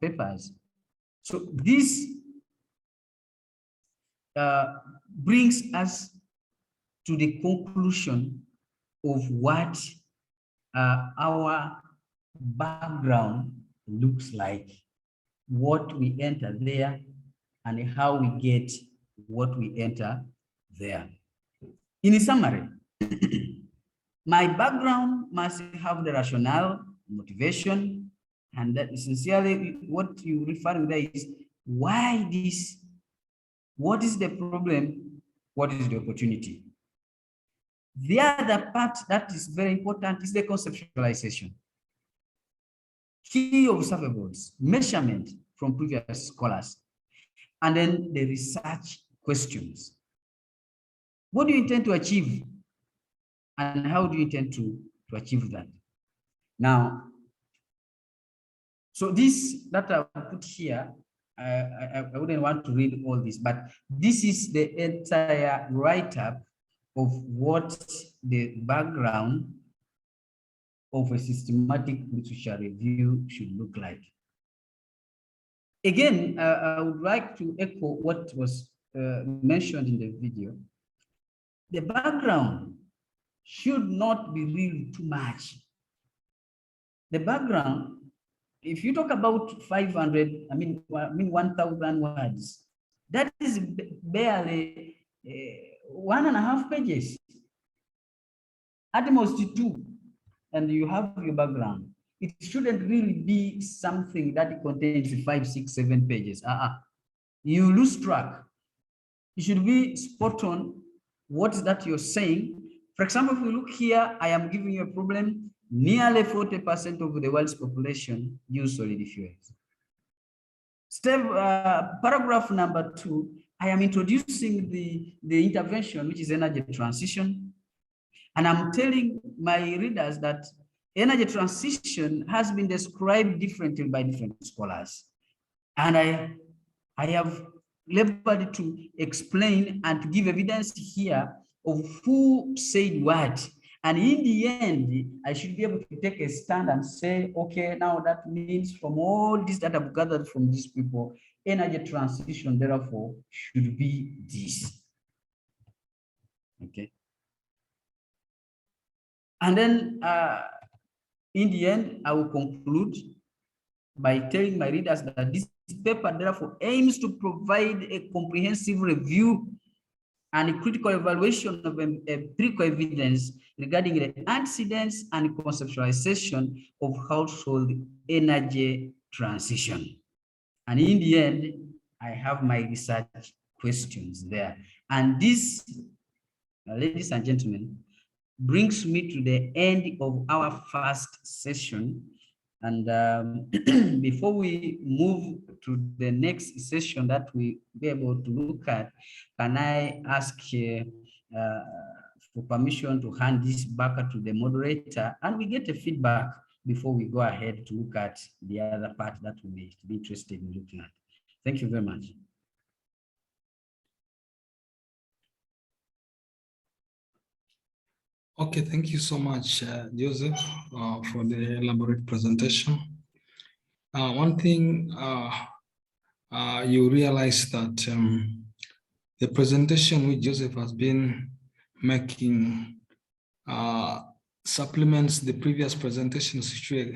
papers. So this brings us to the conclusion of what our background looks like, what we enter there, and how we get what we enter there. In summary, my background must have the rationale, motivation, and that essentially what you refer to there is why this. What is the problem? What is the opportunity? The other part that is very important is the conceptualization. Key observables, measurement from previous scholars, and then the research questions. What do you intend to achieve? And how do you intend to achieve that? Now, so this that I put here, I wouldn't want to read all this, but this is the entire write-up of what the background of a systematic literature review should look like. Again, I would like to echo what was mentioned in the video. The background should not be really too much. The background, if you talk about 500, I mean 1,000 words, that is barely 1.5 pages, at most 2, and you have your background. It shouldn't really be something that contains 5, 6, 7 pages. You lose track. It should be spot on. What is that you're saying? For example, if we look here, I am giving you a problem. Nearly 40% of the world's population use solid fuels. Paragraph number 2, I am introducing the intervention, which is energy transition. And I'm telling my readers that energy transition has been described differently by different scholars. And I have labored to explain and to give evidence here of who said what. And in the end, I should be able to take a stand and say, okay, now that means from all this that I've gathered from these people, energy transition, therefore, should be this. Okay. And then in the end, I will conclude by telling my readers that this paper, therefore, aims to provide a comprehensive review and a critical evaluation of empirical evidence regarding the antecedents and conceptualization of household energy transition. And in the end, I have my research questions there. And this, ladies and gentlemen, brings me to the end of our first session And before we move to the next session that we be able to look at, can I ask for permission to hand this back to the moderator and we get a feedback before we go ahead to look at the other part that we may be interested in looking at. Thank you very much. Okay, thank you so much, Joseph, for the elaborate presentation. One thing you realize that the presentation which Joseph has been making supplements the previous presentations which were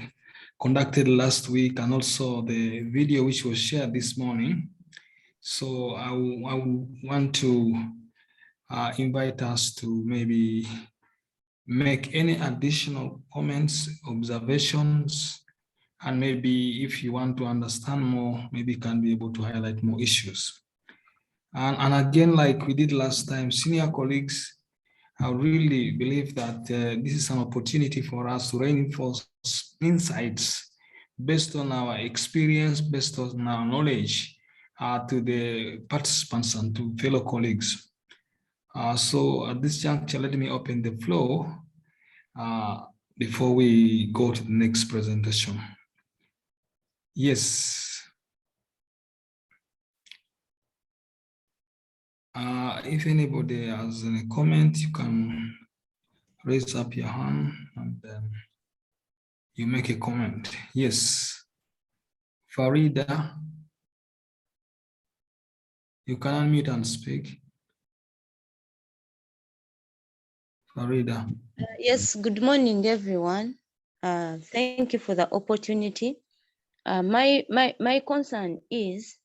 conducted last week and also the video which was shared this morning. So I want to invite us to maybe make any additional comments, observations, and maybe if you want to understand more, maybe you can be able to highlight more issues. And again, like we did last time, senior colleagues, I really believe that this is an opportunity for us to reinforce insights based on our experience, based on our knowledge to the participants and to fellow colleagues. So at this juncture, let me open the floor before we go to the next presentation. Yes. If anybody has any comment, you can raise up your hand and then you make a comment. Yes. Farida, you can unmute and speak. Farida. Yes, good morning, everyone. Thank you for the opportunity. My concern is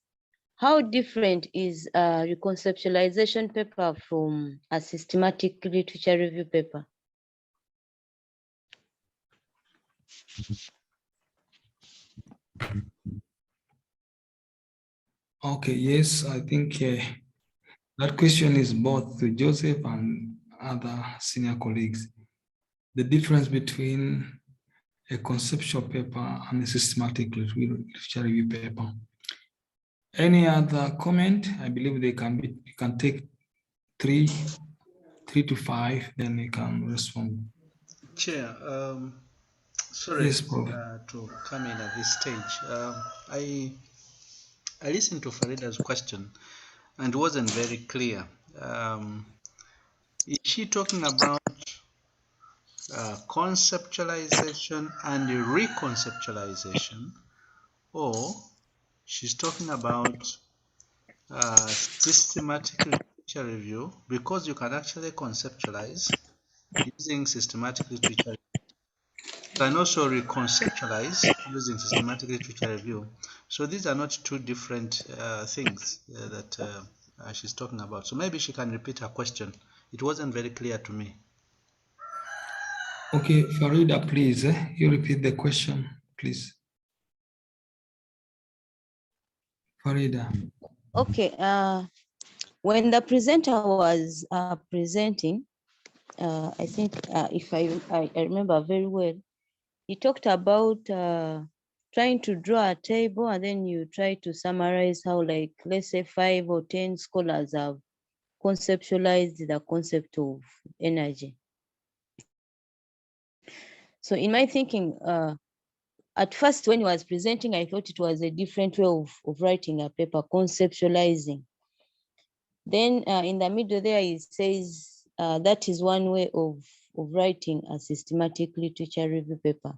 how different is a reconceptualization paper from a systematic literature review paper? Okay, yes, I think that question is both to Joseph and other senior colleagues. The difference between a conceptual paper and a systematic literature review paper. Any other comment? I believe they can be, you can take three to five, then you can respond. Chair, sorry Yes, Prof. to come in at this stage. I listened to Farida's question and it wasn't very clear. Is she talking about conceptualization and reconceptualization, or she's talking about systematic literature review, because you can actually conceptualize using systematic literature review. Can also reconceptualize using systematic literature review. So these are not two different things that she's talking about. So maybe she can repeat her question. It wasn't very clear to me. Okay, Farida, please, you repeat the question, please. Farida. Okay, when the presenter was presenting, I think if I remember very well, he talked about trying to draw a table and then you try to summarize how, like, let's say 5 or 10 scholars have conceptualized the concept of energy. So in my thinking, at first when he was presenting, I thought it was a different way of writing a paper, conceptualizing. Then in the middle there, he says that is one way of writing a systematic literature review paper.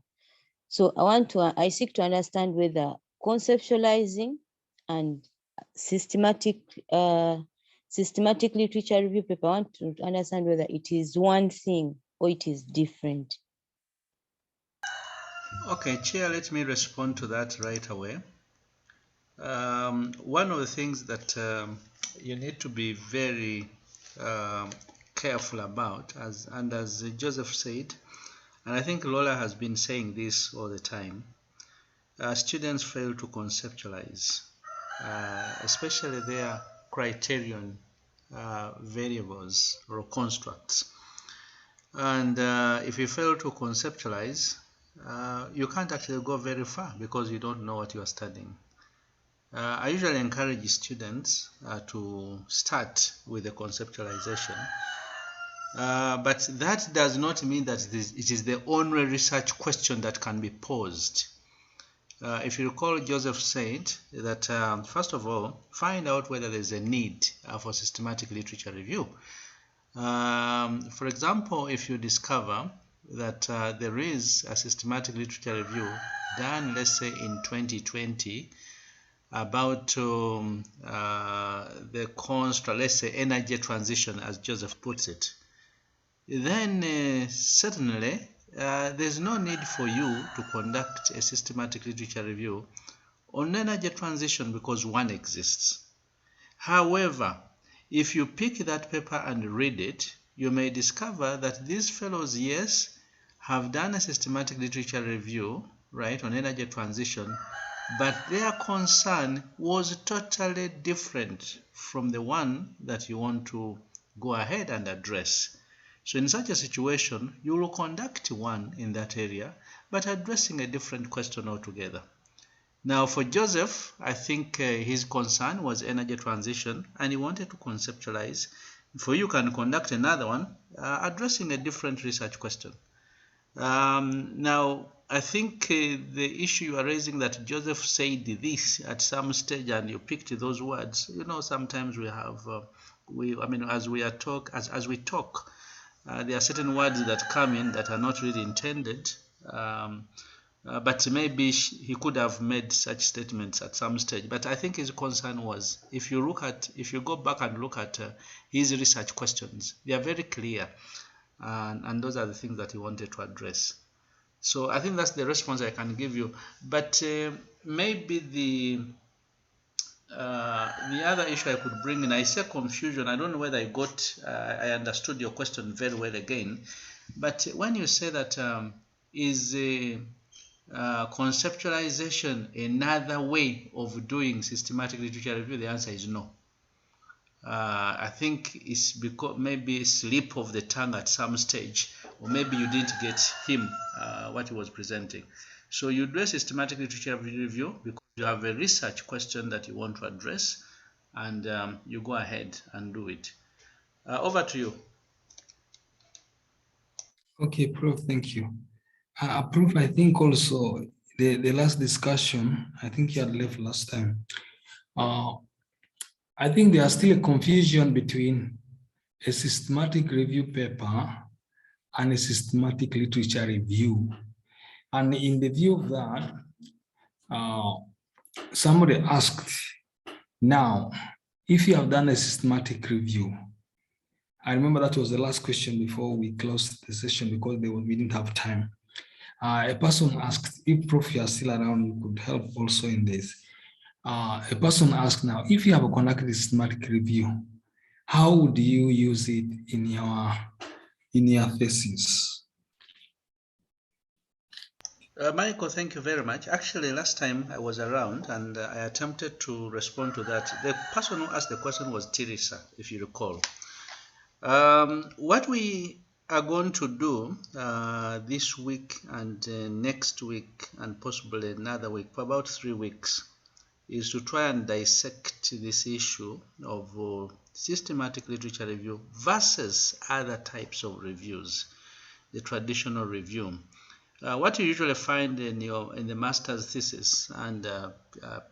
So I seek to understand whether conceptualizing and systematic literature review paper, I want to understand whether it is one thing or it is different. Okay, Chair, let me respond to that right away. One of the things that you need to be very careful about, as Joseph said, and I think Lola has been saying this all the time, students fail to conceptualize, especially their criterion variables or constructs. And if you fail to conceptualize, you can't actually go very far because you don't know what you are studying. I usually encourage students to start with the conceptualization, but that does not mean that it is the only research question that can be posed. If you recall, Joseph said that first of all, find out whether there's a need for systematic literature review. For example, if you discover that there is a systematic literature review done, let's say in 2020, about the construct, let's say energy transition, as Joseph puts it, then certainly there's no need for you to conduct a systematic literature review on energy transition because one exists. However, if you pick that paper and read it, you may discover that these fellows, yes, have done a systematic literature review, right, on energy transition, but their concern was totally different from the one that you want to go ahead and address. So in such a situation, you will conduct one in that area, but addressing a different question altogether. Now for Joseph, I think his concern was energy transition, and he wanted to conceptualize. For you can conduct another one addressing a different research question. Now, I think the issue you are raising, that Joseph said this at some stage and you picked those words, you know, sometimes we have, as we talk, there are certain words that come in that are not really intended, but maybe he could have made such statements at some stage. But I think his concern was, if you go back and look at his research questions, they are very clear. And those are the things that he wanted to address. So I think that's the response I can give you. But maybe the other issue I could bring in, I say confusion. I don't know whether I understood your question very well again. But when you say that is conceptualization another way of doing systematic literature review, the answer is no. I think it's because maybe a slip of the tongue at some stage, or maybe you didn't get him what he was presenting. So you do a systematic literature review because you have a research question that you want to address, and you go ahead and do it. Over to you. Okay, Prof, thank you. Prof, I think also the last discussion, I think you had left last time. I think there's still a confusion between a systematic review paper and a systematic literature review. And in the view of that, somebody asked, now, if you have done a systematic review, I remember that was the last question before we closed the session because we didn't have time. A person asked, if Prof, you are still around, you could help also in this. A person asked now, if you have conducted a systematic review, how would you use it in your thesis? Michael, thank you very much. Actually, last time I was around and I attempted to respond to that. The person who asked the question was Teresa, if you recall. What we are going to do this week and next week and possibly another week, for about 3 weeks, is to try and dissect this issue of systematic literature review versus other types of reviews, the traditional review. What you usually find in the master's thesis and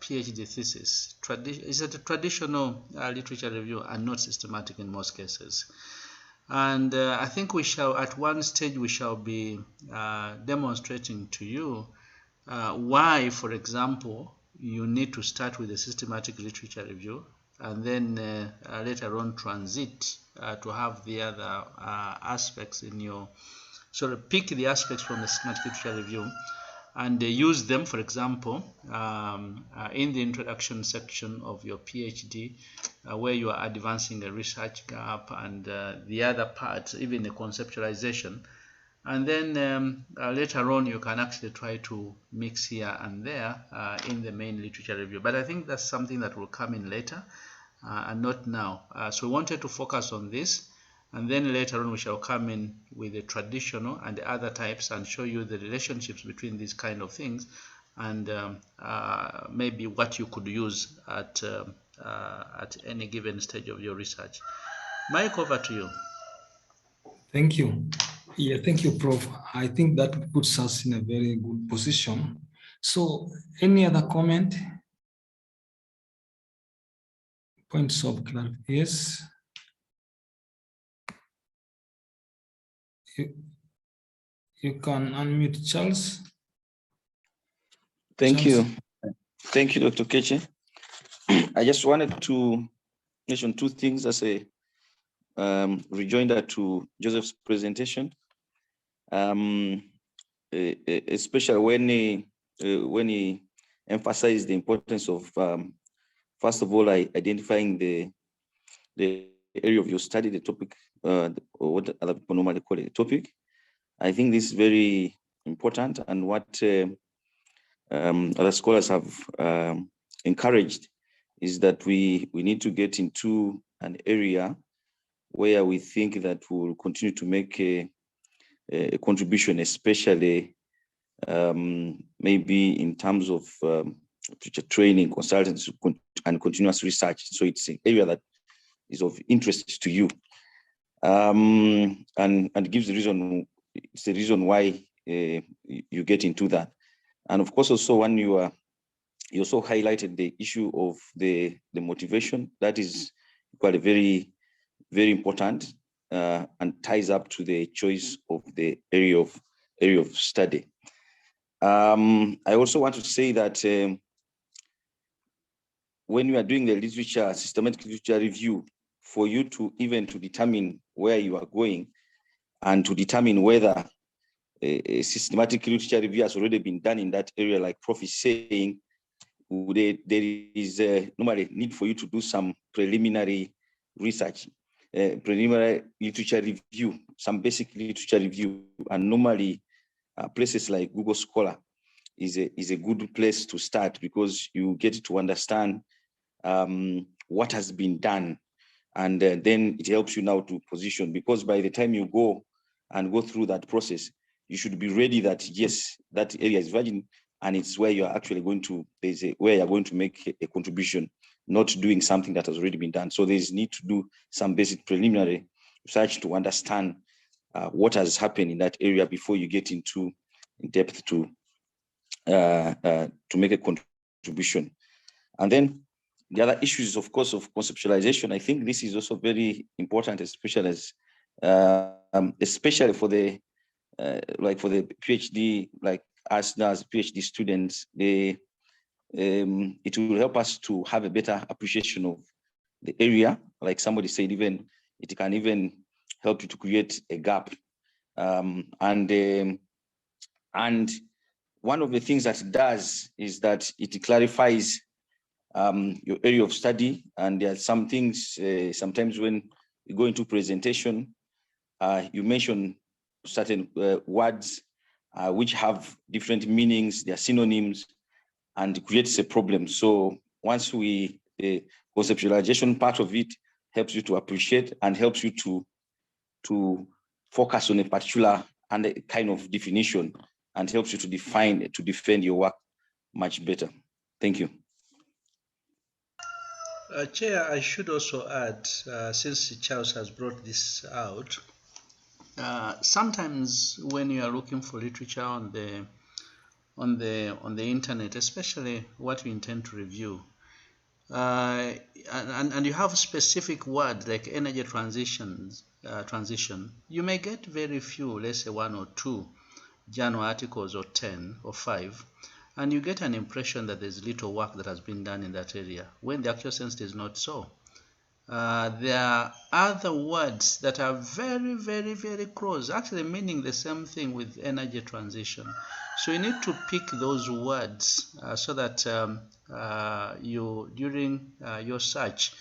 PhD thesis is a traditional literature review and not systematic in most cases. And I think at one stage we shall be demonstrating to you why, for example, you need to start with a systematic literature review and then later on transit to have the other aspects in your, sort of pick the aspects from the systematic literature review and use them, for example, in the introduction section of your PhD, where you are advancing a research gap and the other parts, even the conceptualization. And then later on, you can actually try to mix here and there in the main literature review. But I think that's something that will come in later and not now. So we wanted to focus on this. And then later on we shall come in with the traditional and the other types and show you the relationships between these kind of things, and maybe what you could use at any given stage of your research. Mike, over to you. Thank you. Yeah, thank you, Prof. I think that puts us in a very good position. So any other comment? Points of clarification? Yes. You can unmute Charles. Thank Charles. you. Thank you, Dr. Keche. I just wanted to mention two things as a rejoinder to Joseph's presentation, especially when he emphasized the importance of, first of all, identifying the area of your study, the topic, or what other people normally call it, a topic. I think this is very important, and what other scholars have encouraged is that we need to get into an area where we think that we'll continue to make a contribution, especially maybe in terms of teacher training, consultants, and continuous research. So it's an area that is of interest to you, and gives the reason. It's the reason why you get into that. And of course, also when you also highlighted the issue of the motivation. That is quite a very, very important and ties up to the choice of the area of study. I also want to say that when you are doing the literature, systematic literature review, for you to determine where you are going and to determine whether a systematic literature review has already been done in that area, like Prof is saying, there is normally need for you to do some preliminary research, preliminary literature review, some basic literature review, and normally places like Google Scholar is a good place to start, because you get to understand what has been done, and then it helps you now to position, because by the time you go through that process, you should be ready that yes, that area is virgin, and it's where you're actually going to, where you're going to make a contribution, not doing something that has already been done. So there's need to do some basic preliminary research to understand what has happened in that area before you get into in depth to make a contribution. And then the other issues, of course, of conceptualization. I think this is also very important, especially for the like for the PhD, like us now as PhD students, it will help us to have a better appreciation of the area. Like somebody said, even it can even help you to create a gap. And one of the things that it does is that it clarifies your area of study. And there are some things, sometimes when you go into presentation, you mention certain words which have different meanings, they are synonyms, and creates a problem. So once the conceptualization part of it helps you to appreciate and helps you to focus on a particular and a kind of definition, and helps you to defend your work much better. Thank you. Chair, I should also add, since Charles has brought this out, sometimes when you are looking for literature on the internet, especially what you intend to review, and you have specific words like energy transition, you may get very few, let's say 1 or 2 journal articles, or 10 or 5, and you get an impression that there's little work that has been done in that area, when the actual sense is not so. There are other words that are very, very, very close, actually meaning the same thing with energy transition. So you need to pick those words so that during your search,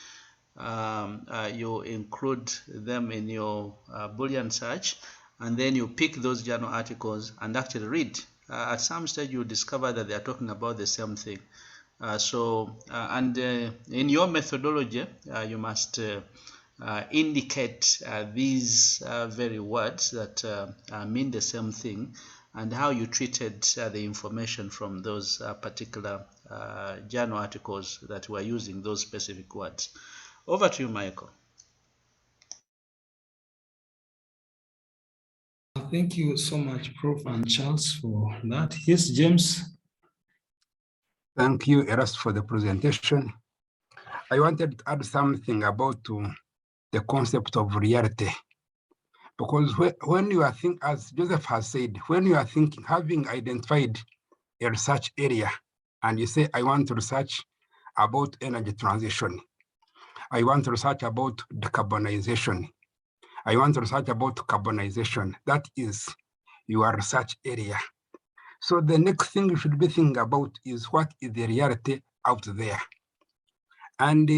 you include them in your Boolean search, and then you pick those journal articles and actually read. At some stage, you'll discover that they are talking about the same thing. In your methodology, you must indicate these very words that mean the same thing, and how you treated the information from those particular journal articles that were using those specific words. Over to you, Michael. Thank you so much, Prof. and Charles, for that. Yes, James. Thank you, Eras, for the presentation. I wanted to add something about the concept of reality. Because when you are thinking, as Joseph has said, when you are thinking, having identified a research area, and you say, I want to research about energy transition, I want to research about decarbonization, I want to research about carbonization, that is your research area. So the next thing you should be thinking about is what is the reality out there. And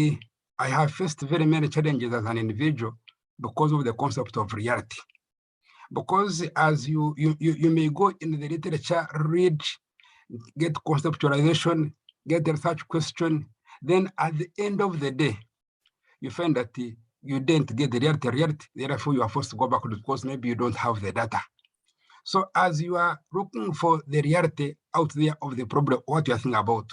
I have faced very many challenges as an individual because of the concept of reality. Because as you may go in the literature, read, get conceptualization, get the research question, then at the end of the day, you find that you didn't get the reality, therefore you are forced to go back because maybe you don't have the data. So as you are looking for the reality out there of the problem, what you are thinking about,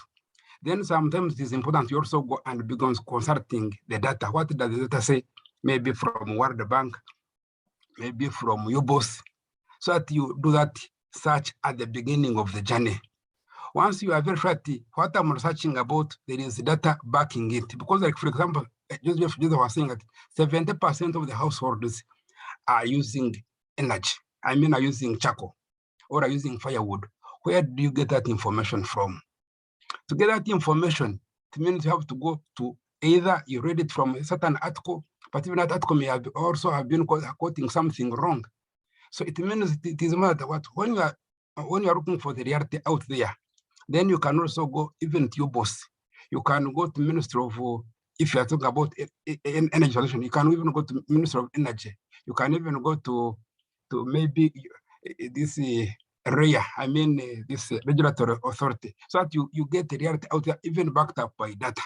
then sometimes it is important you also go and begin consulting the data. What does the data say? Maybe from World Bank, maybe from your boss, so that you do that search at the beginning of the journey. Once you are very sure what I'm researching about, there is data backing it. Because like, for example, Joseph was saying that 70% of the households are using energy. I mean, are using charcoal or are using firewood. Where do you get that information from? To get that information, it means you have to go to either you read it from a certain article, but even that article may have also have been quoting something wrong. So it means it is matter what when you are looking for the reality out there, then you can also go even to your boss. You can go to Ministry of, if you are talking about energy solution, you can even go to Ministry of Energy. You can even go to maybe this REA, I mean this regulatory authority, so that you get the reality out there, even backed up by data.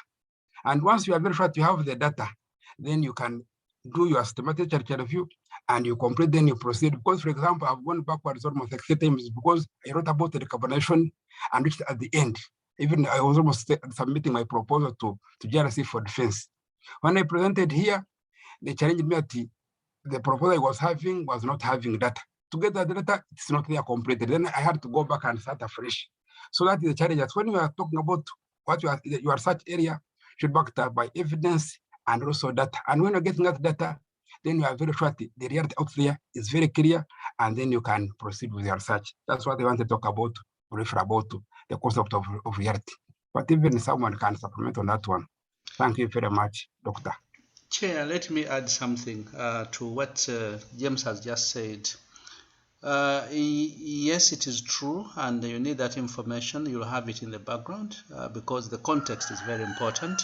And once you are very sure you have the data, then you can do your systematic review and you complete, then you proceed. Because, for example, I've gone backwards almost like 3 times because I wrote about the decarbonization and reached at the end. Even I was almost submitting my proposal to GRC for defense. When I presented here, they challenged me that the proposal I was having was not having data. To get the data, it's not there completed. Then I had to go back and start afresh. So that is the challenge. That's when you are talking about what your research area should back up by evidence and also data. And when you're getting that data, then you are very sure the reality out there is very clear, and then you can proceed with your research. That's what I want to talk about, refer about the concept of reality. But even someone can supplement on that one. Thank you very much, Doctor. Chair, let me add something to what James has just said. Yes, it is true, and you need that information. You'll have it in the background because the context is very important.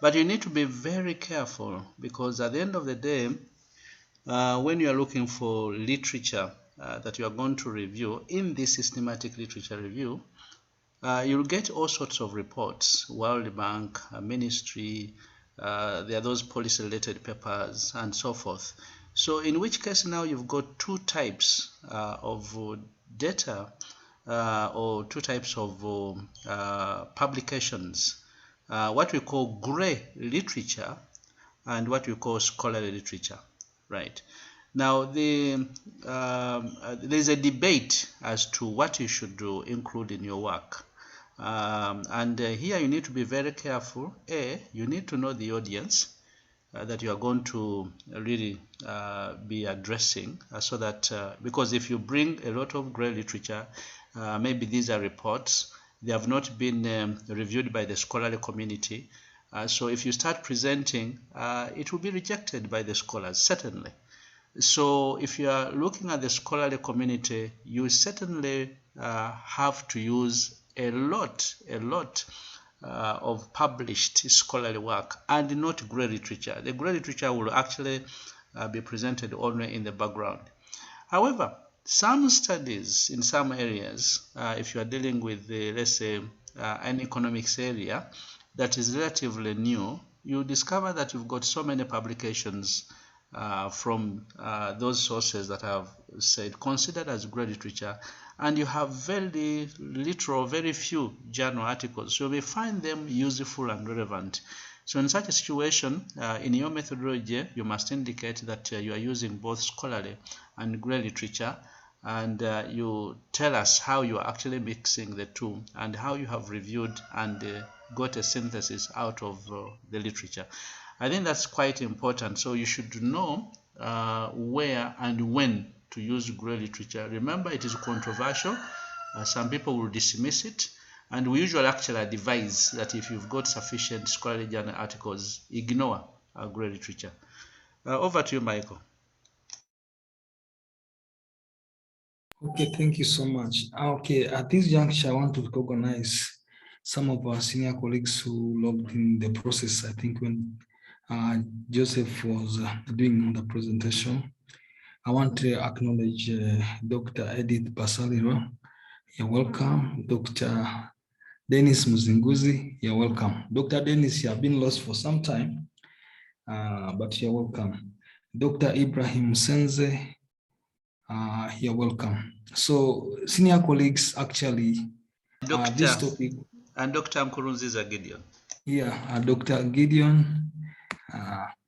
But you need to be very careful because at the end of the day, when you are looking for literature that you are going to review in this systematic literature review, you'll get all sorts of reports, World Bank, Ministry, there are those policy-related papers and so forth. So in which case now you've got 2 types of data or 2 types of publications, what we call gray literature and what we call scholarly literature, right? Now, there's a debate as to what you should include in your work. And here you need to be very careful. You need to know the audience that you are going to really be addressing so that, because if you bring a lot of gray literature, maybe these are reports, they have not been reviewed by the scholarly community. So if you start presenting, it will be rejected by the scholars, certainly. So if you are looking at the scholarly community, you certainly have to use a lot of published scholarly work and not gray literature. The gray literature will actually be presented only in the background. However, some studies in some areas, if you are dealing with, let's say, an economics area that is relatively new, you discover that you've got so many publications from those sources that have said considered as grey literature, and you have very little, very few journal articles. So you may find them useful and relevant. So in such a situation, in your methodology, you must indicate that you are using both scholarly and grey literature, and you tell us how you are actually mixing the two and how you have reviewed and got a synthesis out of the literature. I think that's quite important. So you should know where and when to use grey literature. Remember, it is controversial. Some people will dismiss it. And we usually actually advise that if you've got sufficient scholarly journal articles, ignore grey literature. Over to you, Michael. Okay, thank you so much. Okay, at this juncture, I want to recognize some of our senior colleagues who logged in the process. I think when Joseph was doing the presentation, I want to acknowledge Dr. Edith Basaliro. You're welcome. Dr. Dennis Muzinguzi, you're welcome. Dr. Dennis, you have been lost for some time, but you're welcome. Dr. Ibrahim Senze, you're welcome. So senior colleagues, actually, this topic. And Dr. Nkurunziza Gideon. Yeah, Dr. Gideon,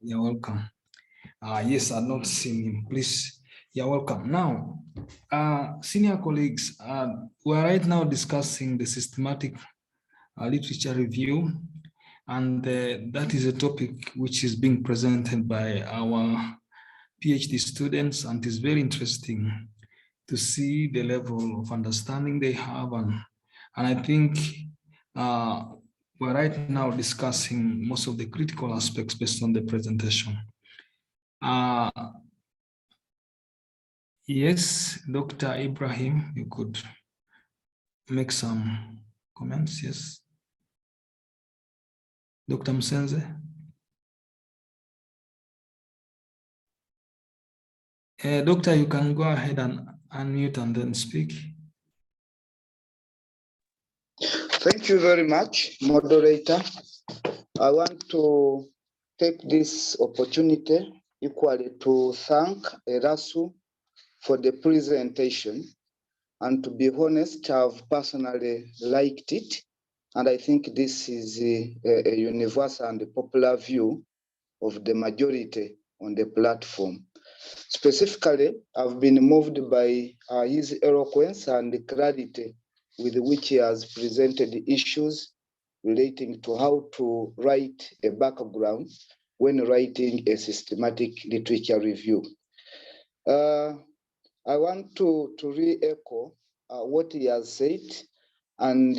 you're welcome. Yes, I've not seen him. Please, you're welcome. Now, senior colleagues, we're right now discussing the systematic literature review, and that is a topic which is being presented by our PhD students, and it's very interesting to see the level of understanding they have, and I think we're right now discussing most of the critical aspects based on the presentation. Yes, Dr. Ibrahim, you could make some comments, yes. Dr. Msenze. Doctor, you can go ahead and unmute and then speak. Thank you very much, moderator. I want to take this opportunity equally to thank Elasus for the presentation. And to be honest, I've personally liked it. And I think this is a universal and popular view of the majority on the platform. Specifically, I've been moved by his eloquence and the clarity with which he has presented the issues relating to how to write a background when writing a systematic literature review. I want to re-echo what he has said, and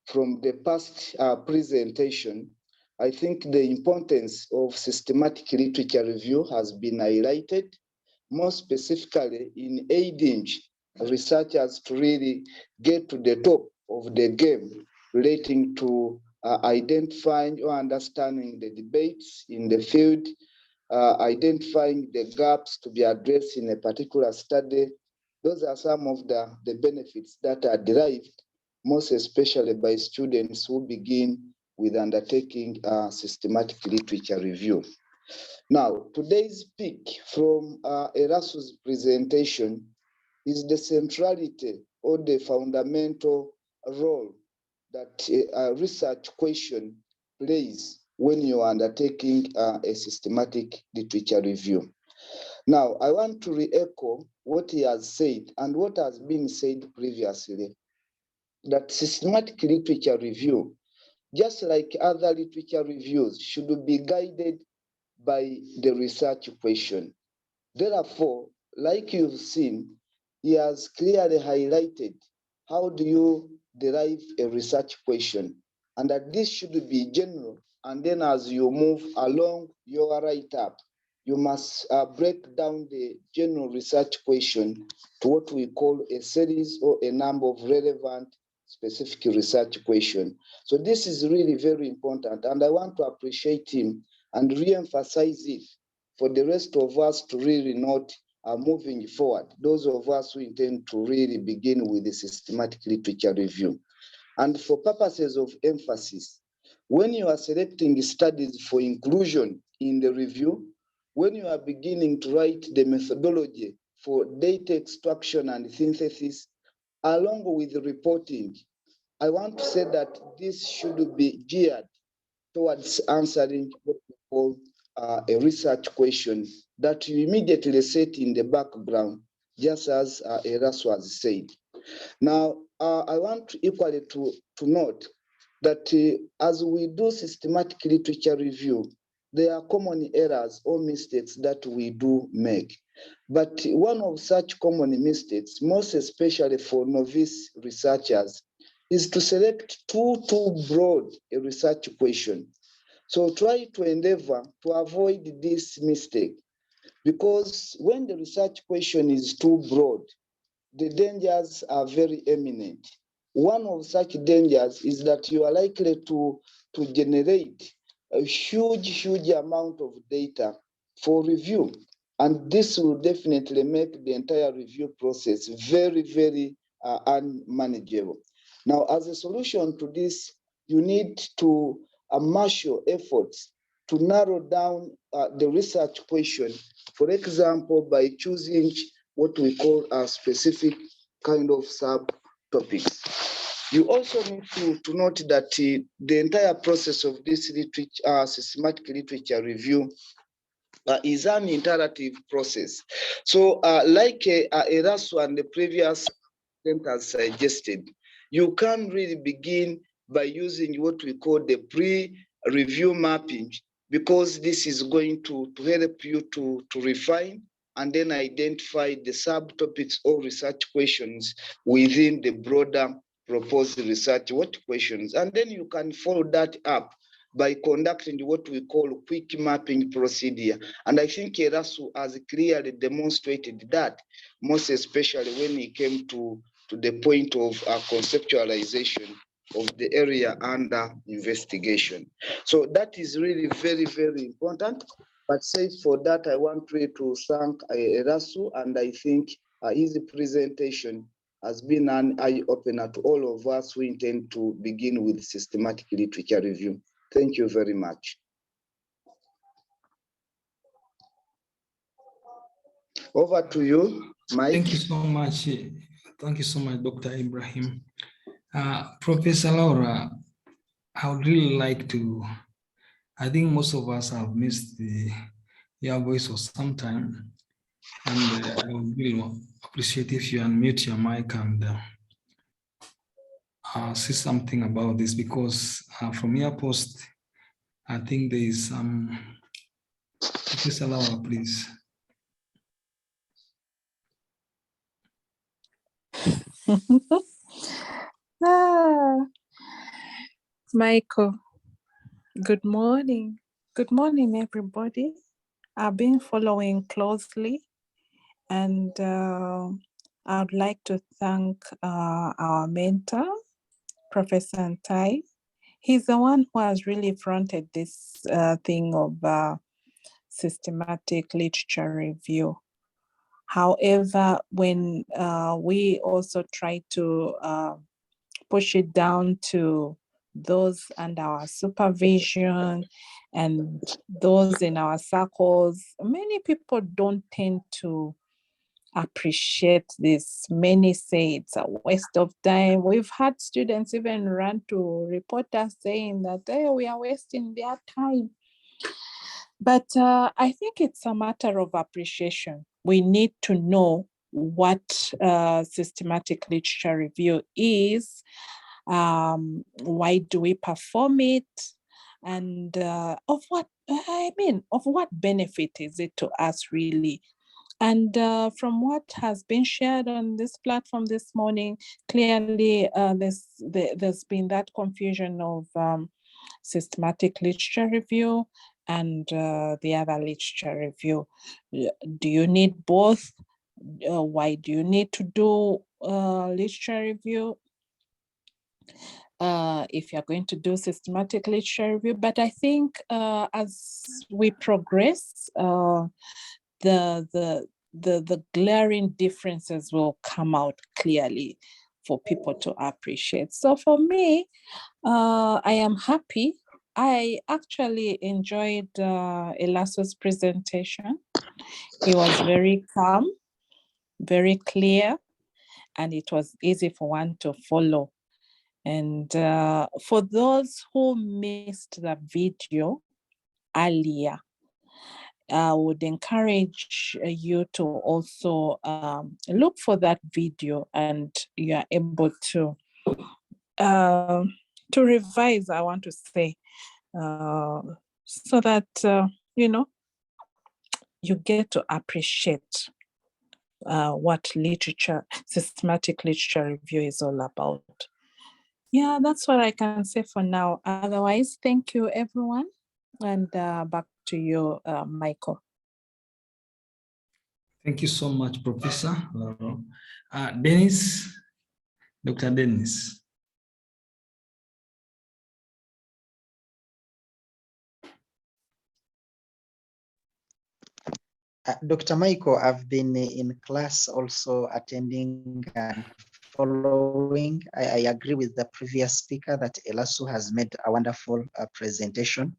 from the past presentation, I think the importance of systematic literature review has been highlighted, more specifically in aiding researchers to really get to the top of the game relating to identifying or understanding the debates in the field, identifying the gaps to be addressed in a particular study. Those are some of the benefits that are derived, most especially by students who begin with undertaking systematic literature review. Now, today's pick from Elasus' presentation is the centrality or the fundamental role that a research question plays when you are undertaking a systematic literature review. Now, I want to re-echo what he has said and what has been said previously, that systematic literature review, just like other literature reviews, should be guided by the research question. Therefore, like you've seen, he has clearly highlighted how do you derive a research question, and that this should be general. And then as you move along your write-up, you must break down the general research question to what we call a series or a number of relevant specific research questions. So this is really very important, and I want to appreciate him and re-emphasize it for the rest of us to really note moving forward, those of us who intend to really begin with the systematic literature review. And for purposes of emphasis, when you are selecting studies for inclusion in the review, when you are beginning to write the methodology for data extraction and synthesis, along with the reporting, I want to say that this should be geared towards answering what we call a research question that you immediately set in the background, just as Elasus was said. Now, I want equally to note that as we do systematic literature review, there are common errors or mistakes that we do make. But one of such common mistakes, most especially for novice researchers, is to select too broad a research question. So try to endeavor to avoid this mistake, because when the research question is too broad, the dangers are very eminent. One of such dangers is that you are likely to generate a huge amount of data for review. And this will definitely make the entire review process very unmanageable. Now, as a solution to this, you need to marshal efforts to narrow down the research question, for example, by choosing what we call a specific kind of subtopics. You also need to note that the entire process of this literature, systematic literature review is an interactive process. So like Elasus and the previous presenters suggested, you can really begin by using what we call the pre-review mapping, because this is going to help you to refine and then identify the subtopics or research questions within the broader proposed research questions. And then you can follow that up by conducting what we call quick mapping procedure. And I think Elasus has clearly demonstrated that, most especially when it came to the point of conceptualization of the area under investigation. So that is really very important. But said for that, I want really to thank Elasus, and I think his presentation has been an eye-opener to all of us who intend to begin with systematic literature review. Thank you very much. Over to you, Mike. Thank you so much. Thank you so much, Dr. Ibrahim. Professor Laura, I would really like to, I think most of us have missed your voice for some time, and I would really appreciate if you unmute your mic and say something about this, because from your post, I think there is some. Professor Laura, please. Michael, good morning. Good morning, everybody. I've been following closely, and I would like to thank our mentor, Professor Ntai. He's the one who has really fronted this thing of systematic literature review. However, when we also try to push it down to those under our supervision and those in our circles, many people don't tend to appreciate this. Many say it's a waste of time. We've had students even run to report us saying that, hey, we are wasting their time. But I think it's a matter of appreciation. We need to know what systematic literature review is, why do we perform it, and of what benefit is it to us really. And from what has been shared on this platform this morning, clearly there's been that confusion of systematic literature review and the other literature review. Do you need both? Why do you need to do literature review if you're going to do systematic literature review? But I think as we progress, the glaring differences will come out clearly for people to appreciate. So for me, I am happy I actually enjoyed Elasus' presentation. He was very calm, very clear, and it was easy for one to follow. And for those who missed the video earlier, I would encourage you to also look for that video, and you are able to revise, I want to say, so that, you know, you get to appreciate what literature, systematic literature review is all about. Yeah, that's what I can say for now. Otherwise, thank you, everyone. And back to you, Michael. Thank you so much, Professor. Dennis, Dr. Dennis. Dr. Michael, I've been in class also attending and following. I agree with the previous speaker that Elasu has made a wonderful presentation.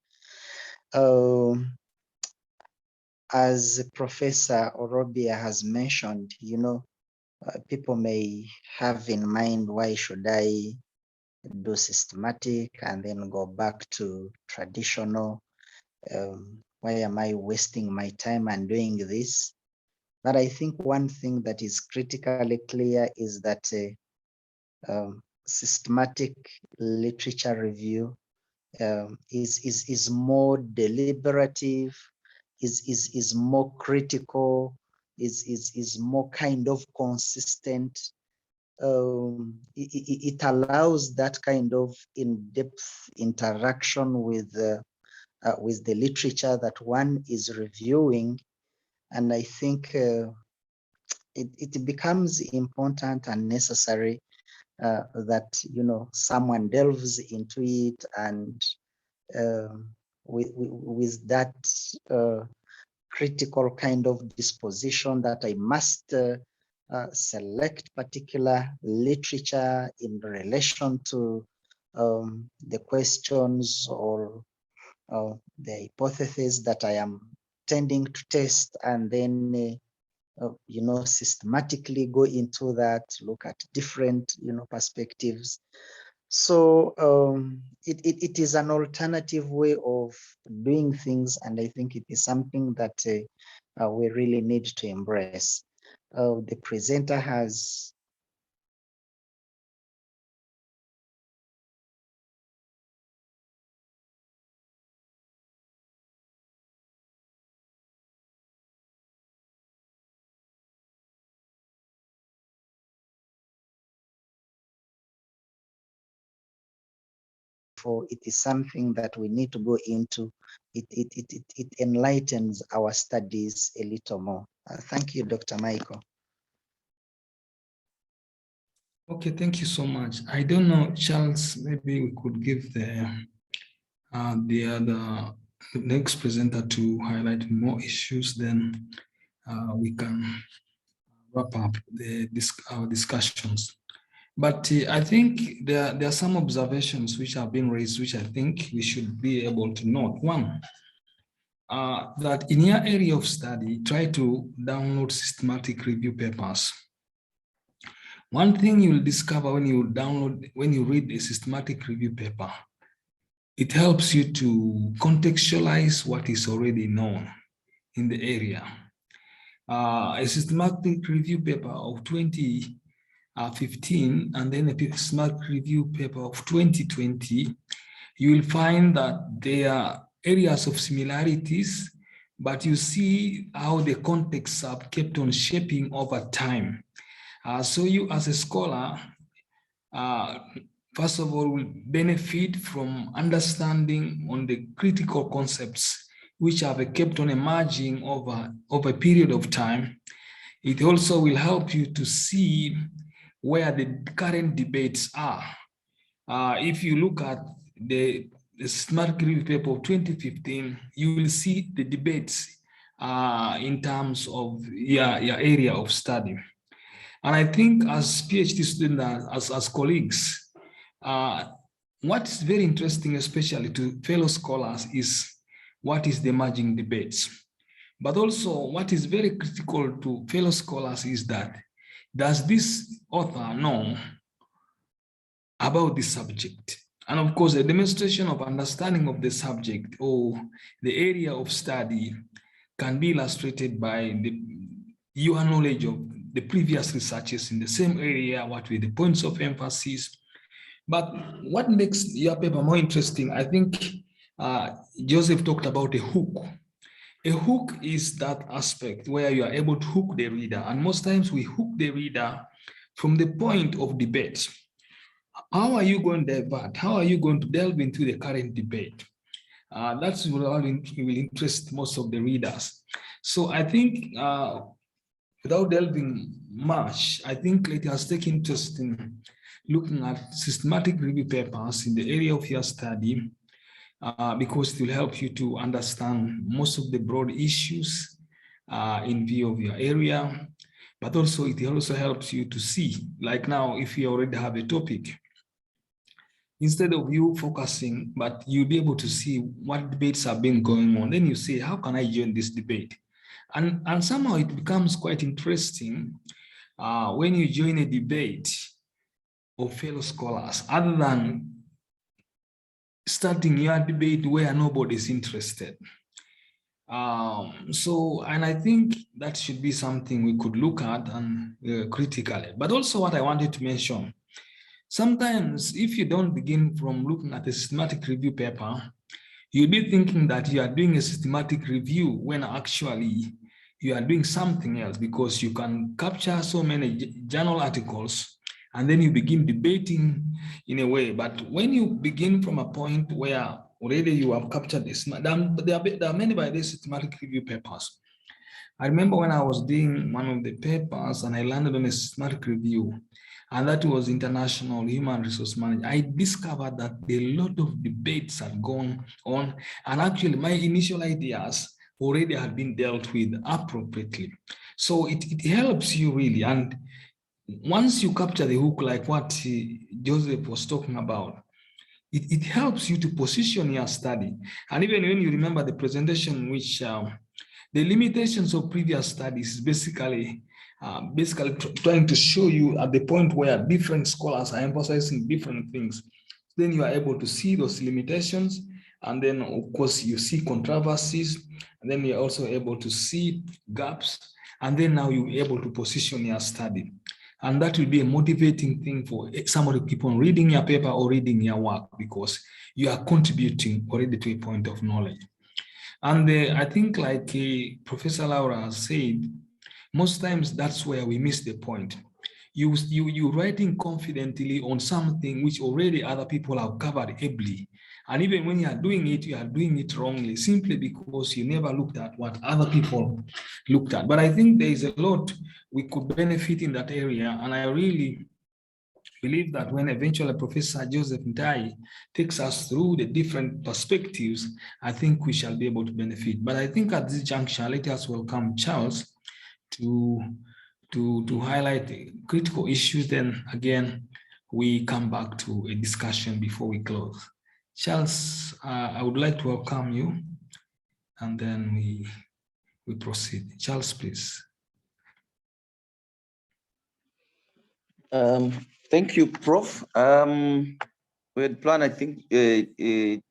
As Professor Orobia has mentioned, you know, people may have in mind, why should I do systematic and then go back to traditional? Why am I wasting my time and doing this? But I think one thing that is critically clear is that systematic literature review is more deliberative, is more critical, is more kind of consistent. It allows that kind of in-depth interaction with the literature that one is reviewing. And I think it becomes important and necessary that, you know, someone delves into it, and with that critical kind of disposition that I must select particular literature in relation to the questions or the hypotheses that I am tending to test, and then you know, systematically go into that, look at different, you know, perspectives. So it is an alternative way of doing things, and I think it is something that we really need to embrace. The presenter has it is something that we need to go into. It enlightens our studies a little more. Thank you, Dr. Michael. Okay, thank you so much. I don't know, Charles, maybe we could give the next presenter to highlight more issues, then we can wrap up our discussions. But I think there are some observations which have been raised, which I think we should be able to note. One, that in your area of study, try to download systematic review papers. One thing you will discover when you read a systematic review paper, it helps you to contextualize what is already known in the area. A systematic review paper of 2015 and then a systematic review paper of 2020, you will find that there are areas of similarities, but you see how the contexts have kept on shaping over time. So you as a scholar, first of all, will benefit from understanding on the critical concepts which have kept on emerging over a period of time. It also will help you to see where the current debates are. If you look at the Smart Review paper of 2015, you will see the debates in terms of your area of study. And I think as PhD students, as colleagues, what is very interesting, especially to fellow scholars, is what is the emerging debates. But also what is very critical to fellow scholars is that, does this author know about the subject? And of course, a demonstration of understanding of the subject or the area of study can be illustrated by your knowledge of the previous researches in the same area, what were the points of emphasis. But what makes your paper more interesting, I think Joseph talked about a hook. A hook is that aspect where you are able to hook the reader. And most times we hook the reader from the point of debate. How are you going to divert? How are you going to delve into the current debate? That's what will interest most of the readers. So I think without delving much, I think let us take interest in looking at systematic review papers in the area of your study, because it will help you to understand most of the broad issues in view of your area, but also it also helps you to see, like now, if you already have a topic, instead of you focusing, but you'll be able to see what debates have been going on. Then you say, how can I join this debate? And somehow it becomes quite interesting when you join a debate of fellow scholars, other than starting your debate where nobody's interested. And I think that should be something we could look at and critically. But also what I wanted to mention, sometimes if you don't begin from looking at a systematic review paper, you'll be thinking that you are doing a systematic review when actually you are doing something else, because you can capture so many journal articles and then you begin debating in a way. But when you begin from a point where already you have captured this, there are many by these systematic review papers. I remember when I was doing one of the papers and I landed on a systematic review, and that was international human resource management. I discovered that a lot of debates had gone on, and actually my initial ideas already had been dealt with appropriately. So it helps you really. And once you capture the hook, like what Joseph was talking about, it helps you to position your study. And even when you remember the presentation, which the limitations of previous studies is basically trying to show you at the point where different scholars are emphasizing different things. Then you are able to see those limitations. And then, of course, you see controversies. And then you're also able to see gaps. And then now you're able to position your study. And that will be a motivating thing for somebody to keep on reading your paper or reading your work, because you are contributing already to a point of knowledge. And I think, like Professor Laura has said, most times that's where we miss the point. You're writing confidently on something which already other people have covered ably. And even when you are doing it wrongly, simply because you never looked at what other people looked at. But I think there is a lot we could benefit in that area. And I really believe that when eventually Professor Joseph Ntai takes us through the different perspectives, I think we shall be able to benefit. But I think at this juncture, let us welcome Charles to highlight the critical issues. Then again, we come back to a discussion before we close. Charles, I would like to welcome you, and then we proceed. Charles, please. Thank you, Prof. We had planned, I think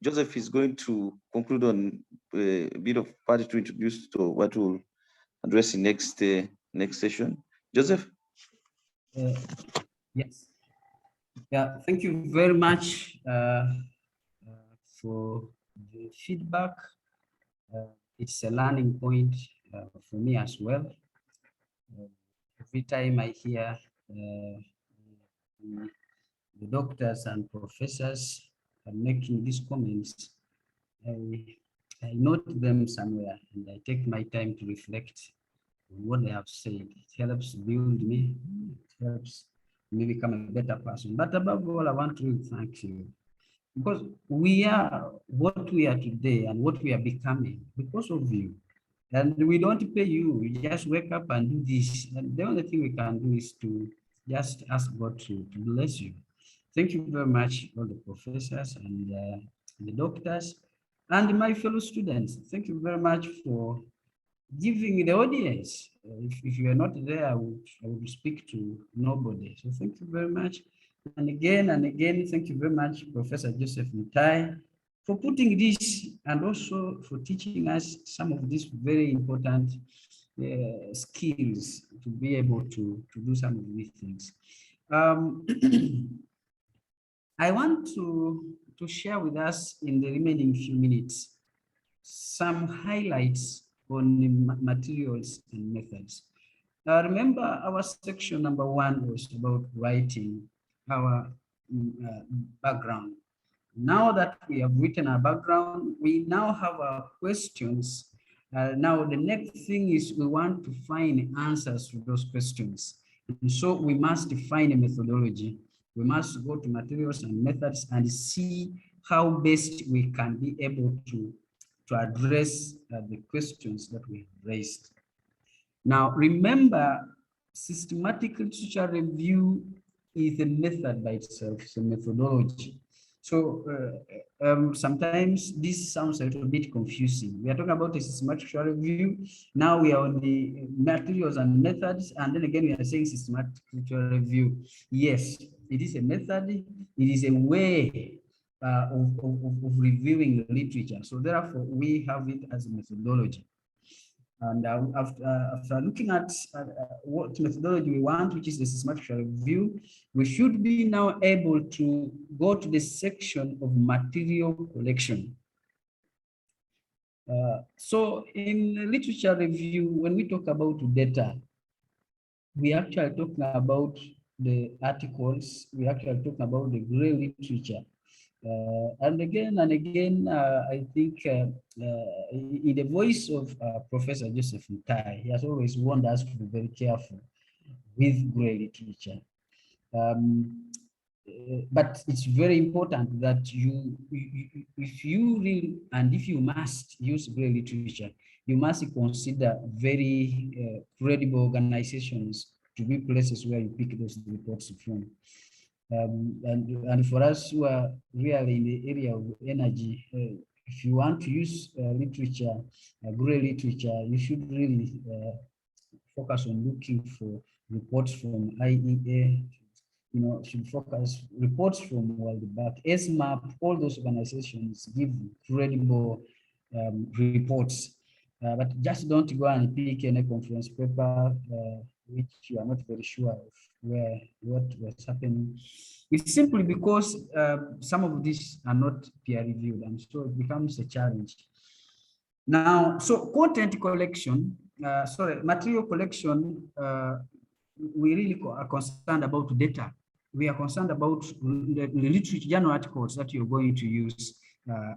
Joseph is going to conclude on a bit of part to introduce to what we'll address in next session. Joseph? Yes. Yeah, thank you very much for the feedback. It's a learning point for me as well. Every time I hear the doctors and professors are making these comments, I note them somewhere and I take my time to reflect on what they have said. It helps build me, it helps me become a better person. But above all, I want to thank you, because we are what we are today and what we are becoming because of you. And we don't pay you, we just wake up and do this. And the only thing we can do is to just ask God to bless you. Thank you very much, all the professors and the doctors and my fellow students. Thank you very much for giving the audience. If you are not there, I would speak to nobody. So thank you very much. And again, thank you very much, Professor Joseph Mutai, for putting this and also for teaching us some of these very important skills to be able to do some of these things. I want to share with us in the remaining few minutes some highlights on the materials and methods. Remember, our section number 1 was about writing our background. Now that we have written our background, we now have our questions. Now, the next thing is we want to find answers to those questions. And so we must define a methodology. We must go to materials and methods and see how best we can be able to address the questions that we have raised. Now, remember, systematic literature review is a method by itself, it's a methodology. So sometimes this sounds a little bit confusing. We are talking about a systematic review. Now we are on the materials and methods, and then again we are saying systematic review. Yes, it is a method. It is a way of reviewing the literature. So therefore, we have it as a methodology. And after looking at what methodology we want, which is the systematic review, we should be now able to go to the section of material collection. So in literature review, when we talk about data, we actually talking about the articles, we actually talking about the gray literature. And again, I think in the voice of Professor Joseph Mutai, he has always warned us to be very careful with gray literature. But it's very important that if you really, and if you must use gray literature, you must consider very credible organizations to be places where you pick those reports from. And for us who are really in the area of energy, if you want to use literature, gray literature, you should really focus on looking for reports from IEA, should focus reports from World Bank, SMAP, all those organizations give credible reports. But just don't go and pick any conference paper which you are not very sure of what was happening. It's simply because some of these are not peer reviewed, and so it becomes a challenge. Now, so content collection, material collection, we really are concerned about data. We are concerned about the literature journal articles that you're going to use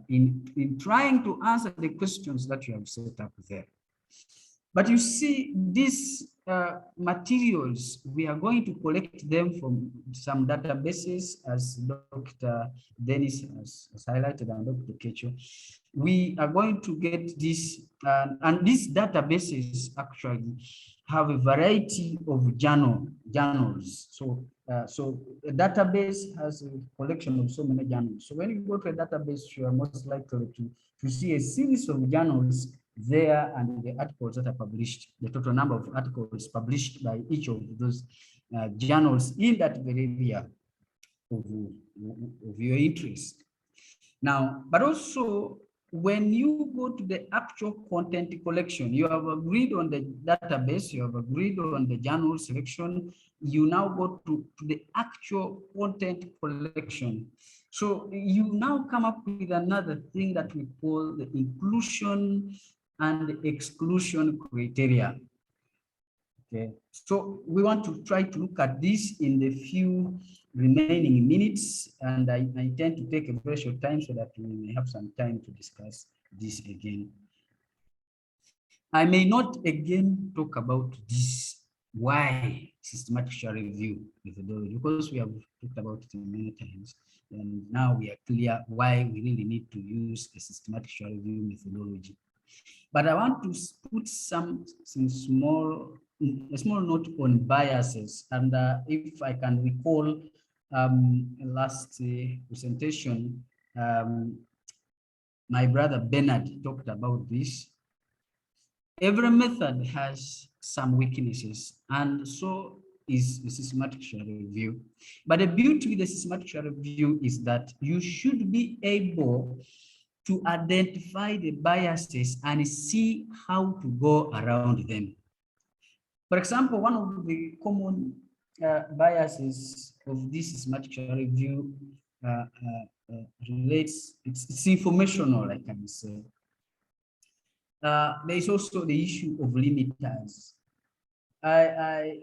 in trying to answer the questions that you have set up there. But you see, these materials, we are going to collect them from some databases, as Dr. Dennis has highlighted and Dr. Kecho. We are going to get this, and these databases actually have a variety of journals. So a database has a collection of so many journals. So when you go to a database, you are most likely to see a series of journals there and the articles that are published, the total number of articles published by each of those journals in that very area of your interest. Now, but also when you go to the actual content collection, you have agreed on the database, you have agreed on the journal selection, you now go to the actual content collection. So you now come up with another thing that we call the inclusion and exclusion criteria. Okay, so we want to try to look at this in the few remaining minutes, and I intend to take a very short time so that we may have some time to discuss this again. I may not again talk about this, why systematic review methodology, because we have talked about it many times, and now we are clear why we really need to use a systematic review methodology. But I want to put a small note on biases, and if I can recall last presentation, my brother Bernard talked about this. Every method has some weaknesses, and so is the systematic review. But the beauty with the systematic review is that you should be able to identify the biases and see how to go around them. For example, one of the common biases of this systematic review relates, it's informational, I can say. There is also the issue of limiters. I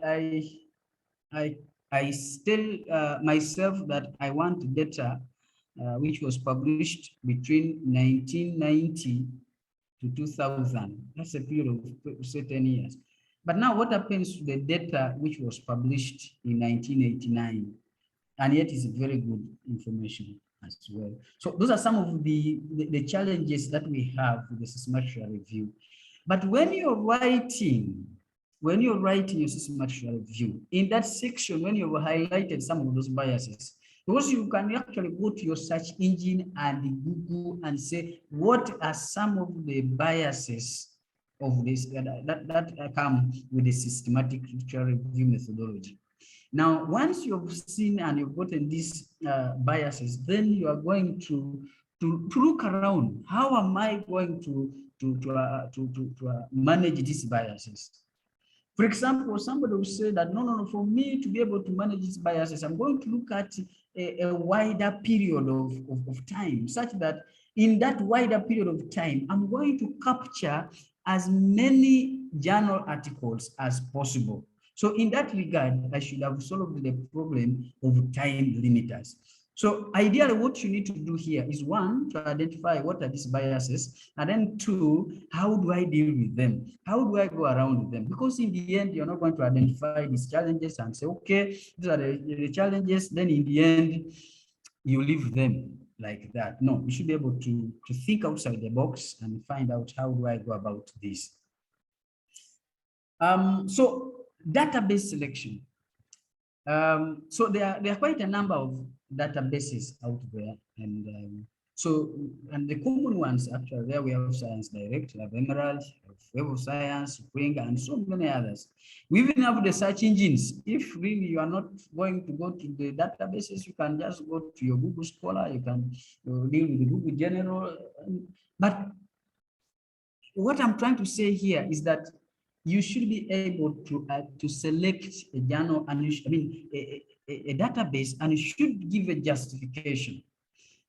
tell myself that I want data which was published between 1990 to 2000. That's a period of certain years. But now what happens to the data which was published in 1989, and yet is very good information as well. So those are some of the challenges that we have with the systematic review. But when you're writing your systematic review, in that section, when you've highlighted some of those biases, because you can actually go to your search engine and Google and say, what are some of the biases of this that come with the systematic literature review methodology? Now, once you've seen and you've gotten these biases, then you are going to look around. How am I going to manage these biases? For example, somebody will say that, no, for me to be able to manage these biases, I'm going to look at a wider period of time, such that in that wider period of time, I'm going to capture as many journal articles as possible. So in that regard, I should have solved the problem of time limiters. So ideally, what you need to do here is, one, to identify what are these biases, and then two, how do I deal with them? How do I go around them? Because in the end, you're not going to identify these challenges and say, okay, these are the challenges, then in the end, you leave them like that. No, you should be able to think outside the box and find out, how do I go about this? So database selection. So there are quite a number of databases out there, and the common ones actually, there we have Science Direct, we have Emerald, Web of Science, Spring, and so many others. We even have the search engines. If really you are not going to go to the databases, you can just go to your Google Scholar, you can deal with the Google General. But what I'm trying to say here is that you should be able to select a journal, and a database, and you should give a justification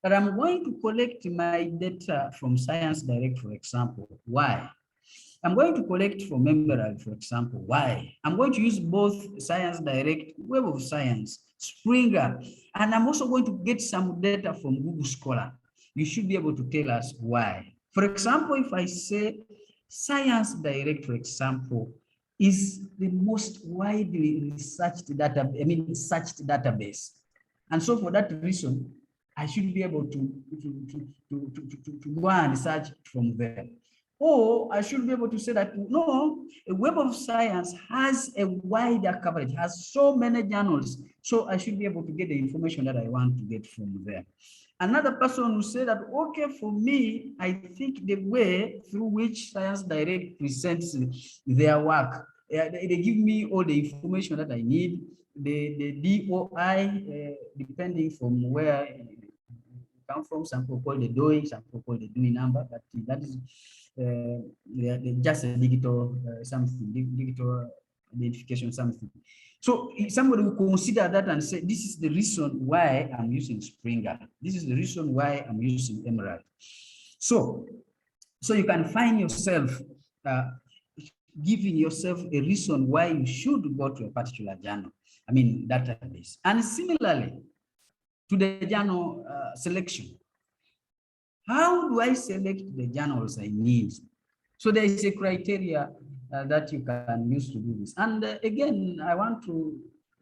that I'm going to collect my data from Science Direct, for example. Why? I'm going to collect from Emerald, for example. Why? I'm going to use both Science Direct, Web of Science, Springer, and I'm also going to get some data from Google Scholar. You should be able to tell us why. For example, if I say Science Direct, for example, is the most widely researched searched database. And so for that reason, I should be able to go and search from there. Or I should be able to say that, no, a Web of Science has a wider coverage, has so many journals, so I should be able to get the information that I want to get from there. Another person will say that, okay, for me, I think the way through which Science Direct presents their work, they give me all the information that I need, the DOI, depending from where come from. Some people call the DOI, some people call the DOI number, but that is just a digital something, digital identification something. So somebody will consider that and say, this is the reason why I'm using Springer. This is the reason why I'm using Emerald. So you can find yourself giving yourself a reason why you should go to a particular journal, database. And similarly, to the journal selection. How do I select the journals I need? So there is a criteria that you can use to do this. And again, I want to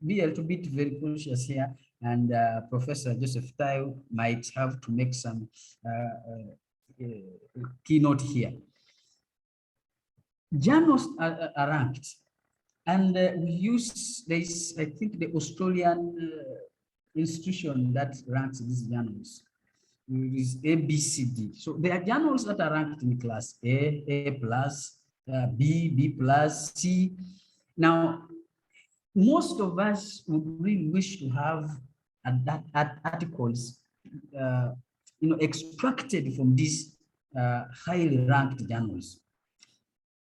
be a little bit very cautious here, and Professor Joseph Tayo might have to make some keynote here. Journals are ranked, and we use this, I think, the Australian institution that ranks these journals. It is A, B, C, D. So there are journals that are ranked in class A plus, B, B plus, C. Now, most of us would really wish to have articles, extracted from these highly ranked journals.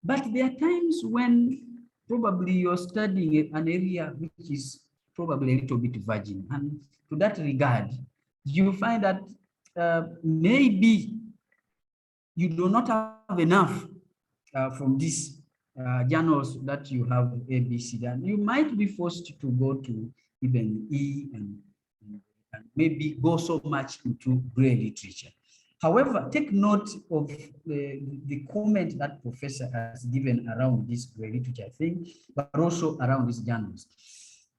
But there are times when probably you're studying an area which is probably a little bit virgin. And to that regard, you find that maybe you do not have enough from these journals that you have ABC, then you might be forced to go to even E and maybe go so much into gray literature. However, take note of the comment that professor has given around this gray literature thing, but also around these journals.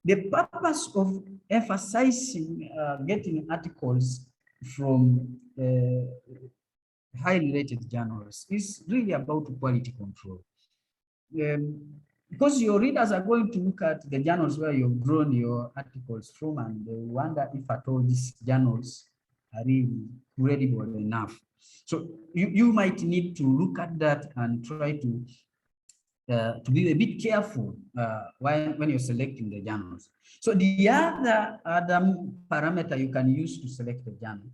The purpose of emphasizing getting articles from highly rated journals is really about quality control. Because your readers are going to look at the journals where you've drawn your articles from, and they wonder if at all these journals are really credible enough. So you might need to look at that and try to be a bit careful when you're selecting the journals. So the other parameter you can use to select the journal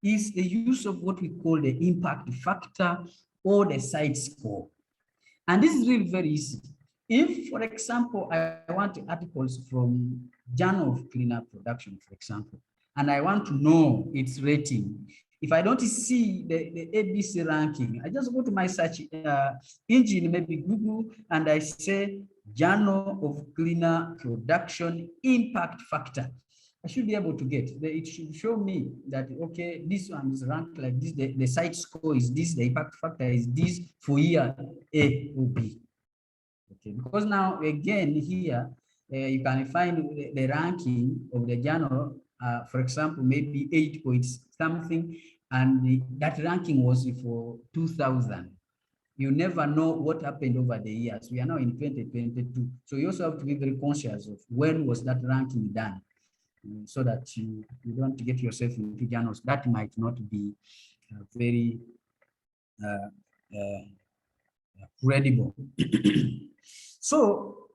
is the use of what we call the impact factor or the side score. And this is really very easy. If, for example, I want articles from Journal of Cleaner Production, for example, and I want to know its rating, if I don't see the ABC ranking, I just go to my search engine, maybe Google, and I say Journal of Cleaner Production Impact Factor. I should be able to get, it should show me that, okay, this one is ranked like this, the site score is this, the impact factor is this for year A or B. Okay, because now, again, here, you can find the ranking of the journal, for example, maybe 8 point something, and that ranking was for 2000. You never know what happened over the years. We are now in 2022. So you also have to be very conscious of when was that ranking done, so that you don't get yourself into journals that might not be very credible. So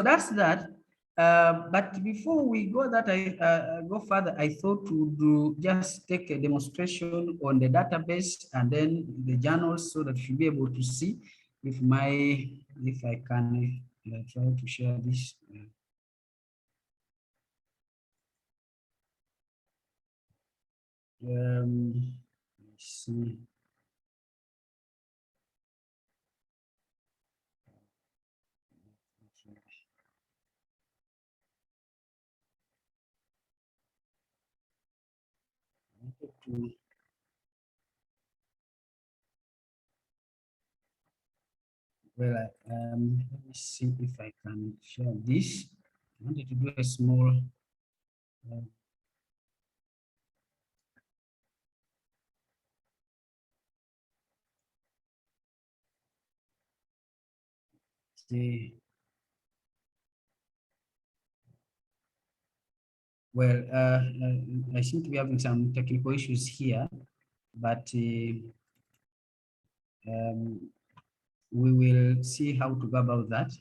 that's that. But before we go that go further, I thought to just take a demonstration on the database and then the journals, so that you'll be able to see if I can try to share this. Let's see. Well, let me see if I can share this. I wanted to do a small well, I seem to be having some technical issues here, but we will see how to go about that.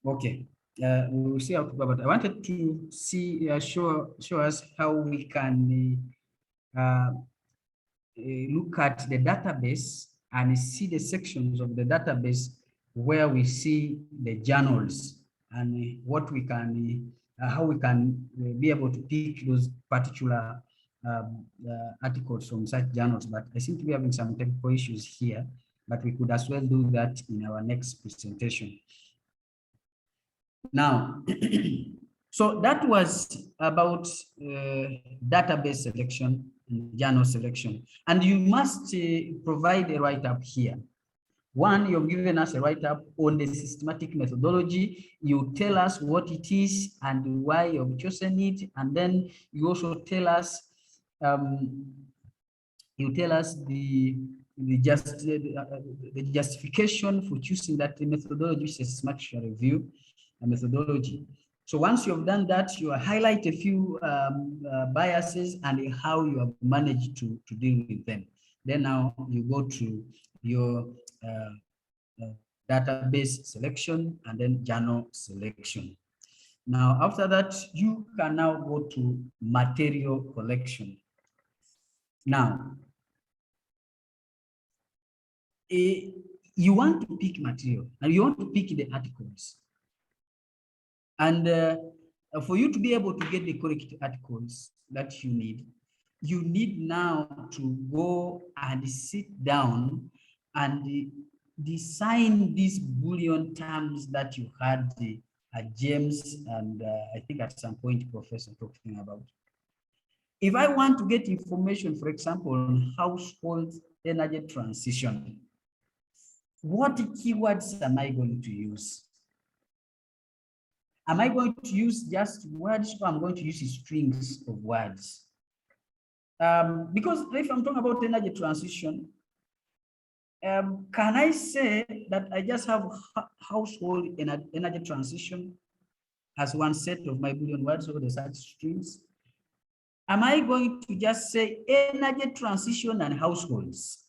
Okay, we will see how to go about it. I wanted to see, show us how we can look at the database and see the sections of the database where we see the journals and what we can, how we can be able to pick those particular articles from such journals. But I seem to be having some technical issues here, but we could as well do that in our next presentation. Now, so that was about database selection, journal selection, and you must provide a write-up here. One, you've given us a write-up on the systematic methodology. You tell us what it is and why you've chosen it, and then you also tell us the the justification for choosing that methodology, which is systematic review methodology. So once you have done that, you highlight a few biases and how you have managed to deal with them. Then now you go to your database selection and then journal selection. Now, after that, you can now go to material collection. Now, you want to pick material and you want to pick the articles. And for you to be able to get the correct articles that you need now to go and sit down and design these Boolean terms that you had James and I think at some point Professor talking about. If I want to get information, for example, on household energy transition, what keywords am I going to use? Am I going to use just words or I'm going to use strings of words? Because if I'm talking about energy transition, can I say that I just have household energy transition as one set of my Boolean words or the such strings? Am I going to just say energy transition and households?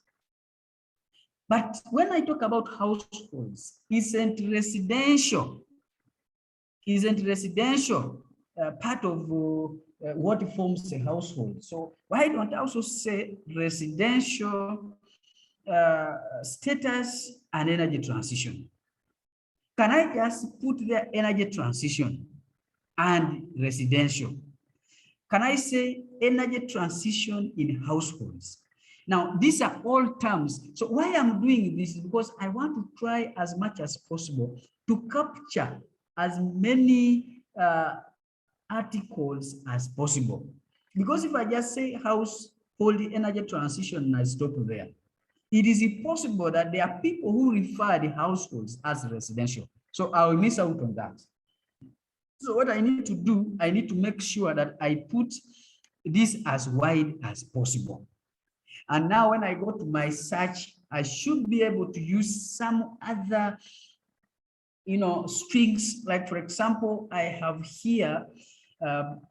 But when I talk about households, isn't residential part of what forms a household? So why don't I also say residential status and energy transition? Can I just put the energy transition and residential? Can I say energy transition in households? Now, these are all terms. So why I'm doing this is because I want to try as much as possible to capture as many articles as possible. Because if I just say household energy transition and I stop there, it is impossible that there are people who refer the households as residential. So I will miss out on that. So what I need to do, I need to make sure that I put this as wide as possible. And now when I go to my search, I should be able to use some other, strings. Like for example, I have here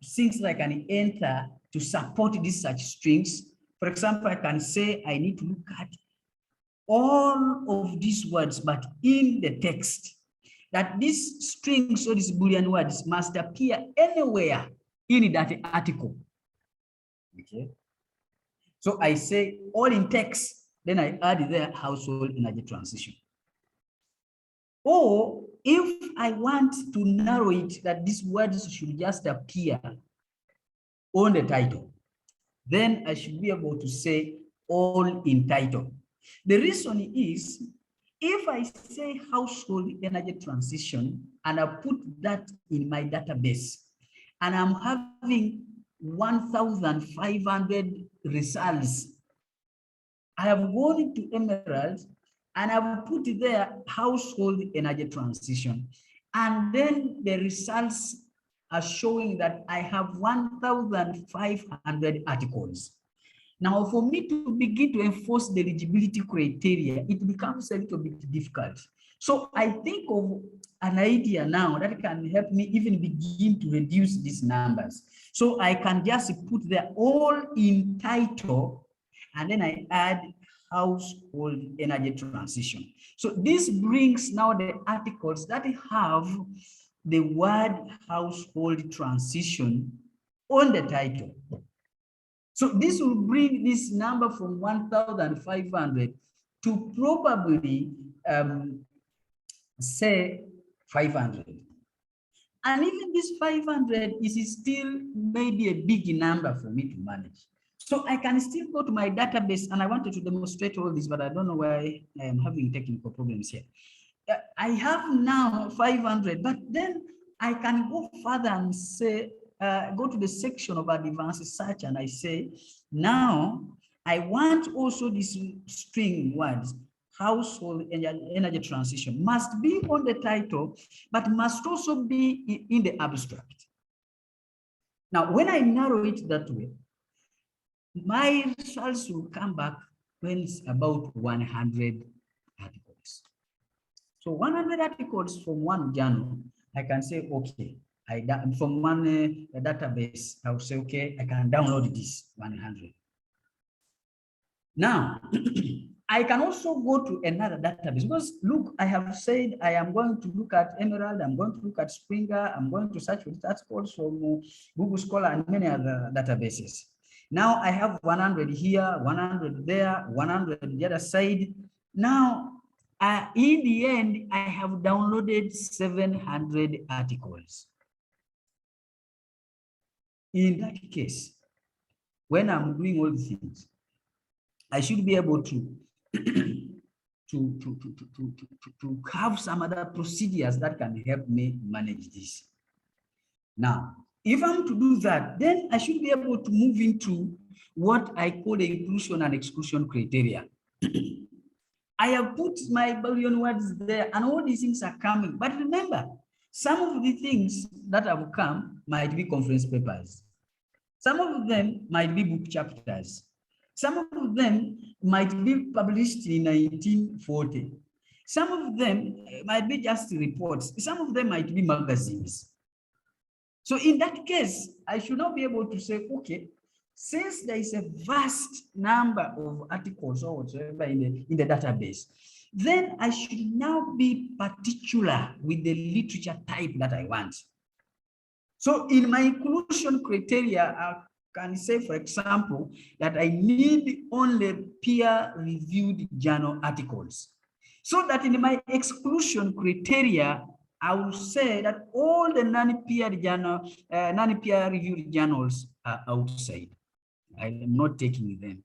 things like an enter to support these such strings. For example, I can say I need to look at all of these words, but in the text. That these strings or these Boolean words must appear anywhere in that article. Okay. So I say all in text, then I add the household energy transition. Or if I want to narrow it, that these words should just appear on the title, then I should be able to say all in title. The reason is, if I say household energy transition and I put that in my database and I'm having 1,500 results, I have gone into Emerald and I've put there household energy transition. And then the results are showing that I have 1,500 articles. Now, for me to begin to enforce the eligibility criteria, it becomes a little bit difficult. So I think of an idea now that can help me even begin to reduce these numbers. So I can just put there all in title, and then I add household energy transition. So this brings now the articles that have the word household transition on the title. So this will bring this number from 1,500 to probably say 500. And even this 500 is still maybe a big number for me to manage. So I can still go to my database, and I wanted to demonstrate all this, but I don't know why I am having technical problems here. I have now 500, but then I can go further and say, go to the section of advanced search, and I say, now I want also these string words, household energy transition, must be on the title, but must also be in the abstract. Now, when I narrow it that way, my results will come back when it's about 100 articles. So 100 articles from one journal, I can say, okay, from one database, I will say, okay, I can download this 100. Now, I can also go to another database because look, I have said I am going to look at Emerald, I'm going to look at Springer, I'm going to search for articles from Google Scholar and many other databases. Now I have 100 here, 100 there, 100 on the other side. Now, in the end, I have downloaded 700 articles. In that case, when I'm doing all these things, I should be able to to have some other procedures that can help me manage this. Now, if I'm to do that, then I should be able to move into what I call the inclusion and exclusion criteria. I have put my billion words there and all these things are coming. But remember, some of the things that have come might be conference papers. Some of them might be book chapters. Some of them might be published in 1940. Some of them might be just reports. Some of them might be magazines. So in that case, I should not be able to say, okay, since there is a vast number of articles or whatever in the database, then I should now be particular with the literature type that I want. So in my inclusion criteria, I can say, for example, that I need only peer-reviewed journal articles. So that in my exclusion criteria, I will say that all the non-peer-reviewed journals are outside. I am not taking them.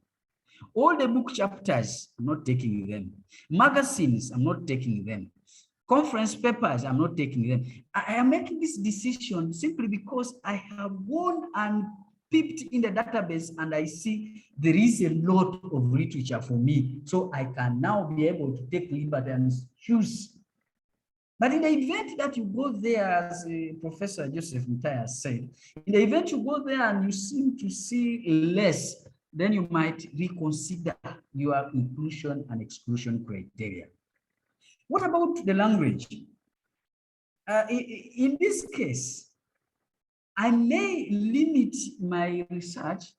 All the book chapters, I'm not taking them. Magazines, I'm not taking them. Conference papers, I'm not taking them. I am making this decision simply because I have gone and peeped in the database and I see there is a lot of literature for me. So I can now be able to take liberty and choose. But in the event that you go there, as Professor Joseph Mutaya said, in the event you go there and you seem to see less, then you might reconsider your inclusion and exclusion criteria. What about the language? In this case, I may limit my research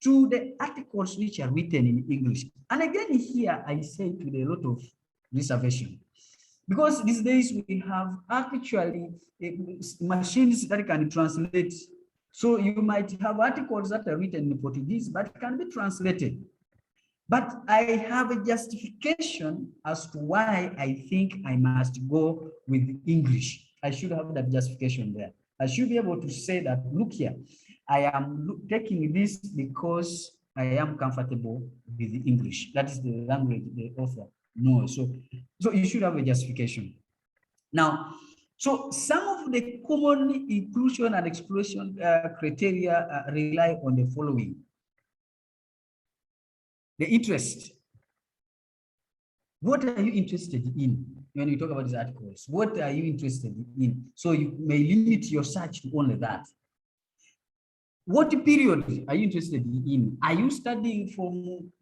to the articles which are written in English. And again, here I say with a lot of reservation, because these days we have actually machines that can translate. So you might have articles that are written in Portuguese, but can be translated. But I have a justification as to why I think I must go with English. I should have that justification there. I should be able to say that, look here, I am taking this because I am comfortable with the English. That is the language the author knows. So you should have a justification. Now, so some of the common inclusion and exclusion criteria rely on the following. The interest. What are you interested in when you talk about these articles? What are you interested in? So you may limit your search to only that. What period are you interested in? Are you studying from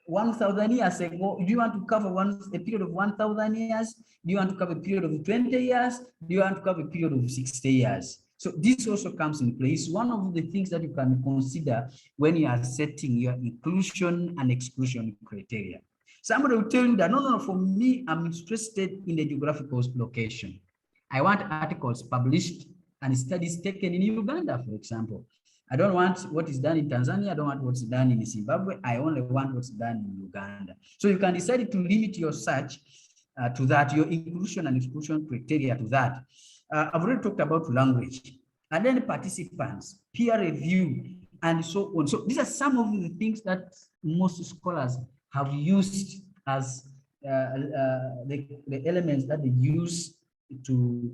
1,000 years ago? Do you want to cover a period of 1,000 years? Do you want to cover a period of 20 years? Do you want to cover a period of 60 years? So this also comes in place. One of the things that you can consider when you are setting your inclusion and exclusion criteria. Somebody will tell you that, no, for me, I'm interested in the geographical location. I want articles published and studies taken in Uganda, for example. I don't want what is done in Tanzania. I don't want what's done in Zimbabwe. I only want what's done in Uganda. So you can decide to limit your search to that, your inclusion and exclusion criteria to that. I've already talked about language, and then participants, peer review, and so on. So these are some of the things that most scholars have used as the elements that they use to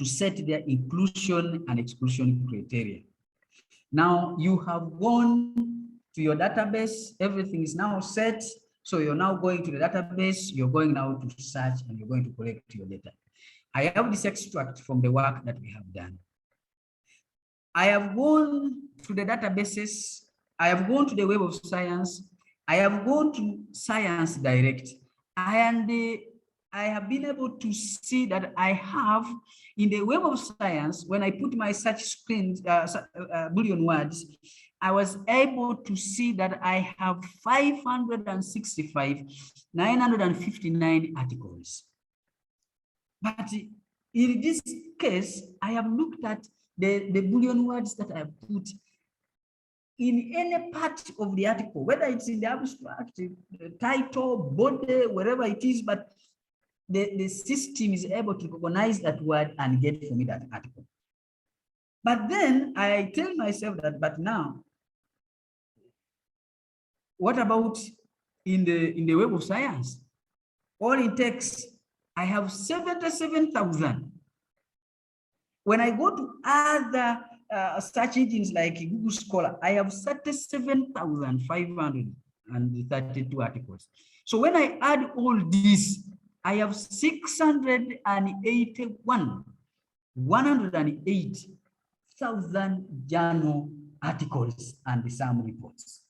set their inclusion and exclusion criteria. Now you have gone to your database, everything is now set. So you're now going to the database, you're going now to search and you're going to collect your data. I have this extract from the work that we have done. I have gone to the databases, I have gone to the Web of Science I have gone to Science Direct, and I have been able to see that I have in the Web of Science, when I put my search screen, Boolean words, I was able to see that I have 565,959 articles. But in this case, I have looked at the Boolean words that I have put in any part of the article, whether it's in the abstract, the title, body, wherever it is, but the system is able to recognize that word and get for me that article. But then I tell myself that, but now, what about in the Web of Science? All it takes, I have 77,000. When I go to other search engines like Google Scholar, I have 37,532 articles. So when I add all these, I have 108,000 journal articles and some reports.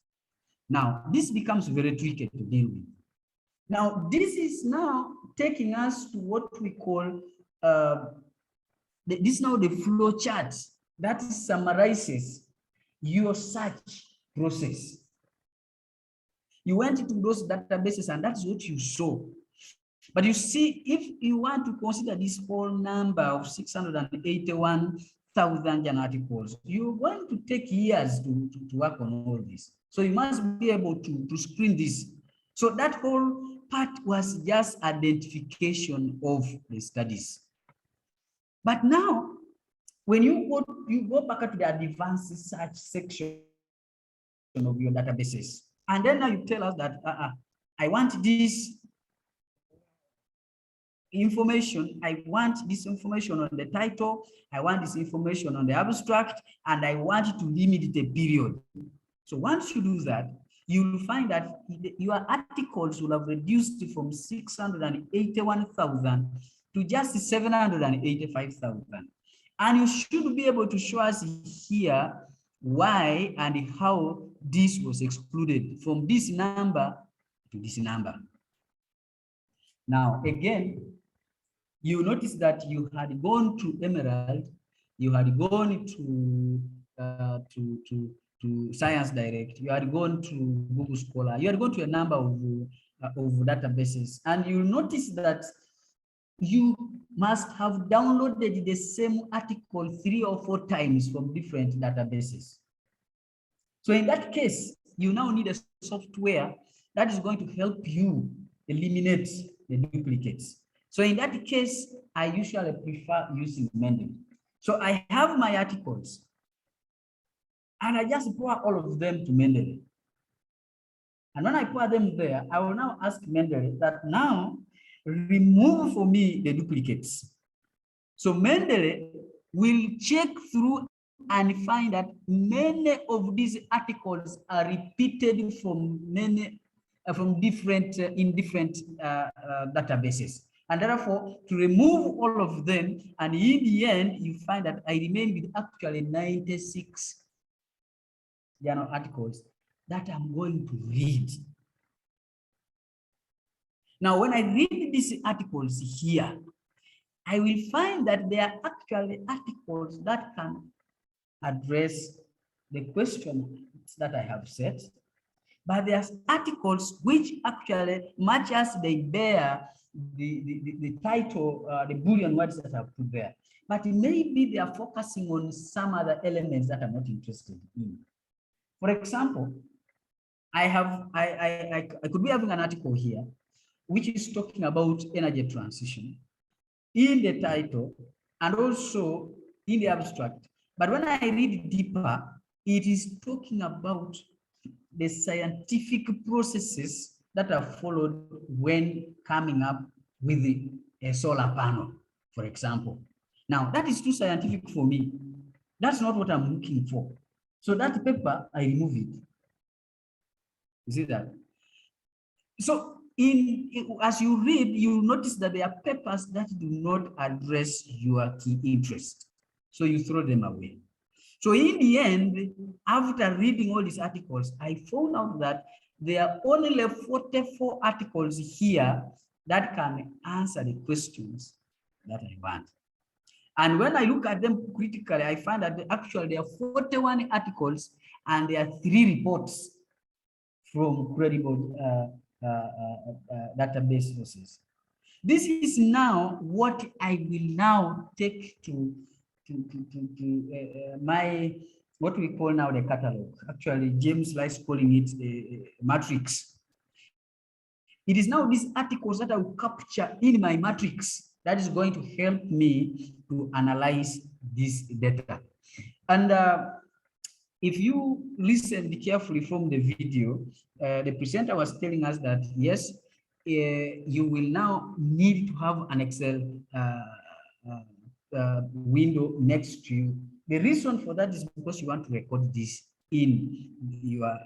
Now, this becomes very tricky to deal with. Now, this is now taking us to what we call, this is now the flow chart that summarizes your search process. You went into those databases and that's what you saw. But you see, if you want to consider this whole number of 681,000 journal articles, you're going to take years to work on all this. So you must be able to screen this. So that whole part was just identification of the studies. But now, when you go back to the advanced search section of your databases, and then now you tell us that I want this information, I want this information on the title, I want this information on the abstract, and I want to limit the period. So once you do that, you'll find that your articles will have reduced from 681,000 to just 785,000. And you should be able to show us here why and how this was excluded from this number to this number. Now, again, you notice that you had gone to Emerald, you had gone to Science Direct, you had gone to Google Scholar, you had gone to a number of databases, and you notice that you must have downloaded the same article 3 or 4 times from different databases. So in that case, you now need a software that is going to help you eliminate the duplicates. So in that case, I usually prefer using Mendeley. So I have my articles, and I just pour all of them to Mendeley. And when I pour them there, I will now ask Mendeley that now remove for me the duplicates. So Mendeley will check through and find that many of these articles are repeated from different databases. And therefore, to remove all of them, and in the end, you find that I remain with actually 96 journal articles that I'm going to read. Now, when I read these articles here, I will find that they are actually articles that can address the questions that I have set, but there's articles which actually, much as they bear the title, the Boolean words that are put there, but maybe they are focusing on some other elements that I'm not interested in. For example, I could be having an article here which is talking about energy transition in the title and also in the abstract. But when I read deeper, it is talking about the scientific processes that are followed when coming up with a solar panel, for example. Now, that is too scientific for me. That's not what I'm looking for. So that paper, I remove it. You see that? So as you read, you notice that there are papers that do not address your key interest. So you throw them away. So in the end, after reading all these articles, I found out that there are only 44 articles here that can answer the questions that I want. And when I look at them critically, I find that actually there are 41 articles and there are 3 reports from credible database sources. This is now what I will now take to my, what we call now the catalog. Actually, James likes calling it the matrix. It is now these articles that I will capture in my matrix that is going to help me to analyze this data. And if you listen carefully from the video, the presenter was telling us that, yes, you will now need to have an Excel window next to you. The reason for that is because you want to record this in your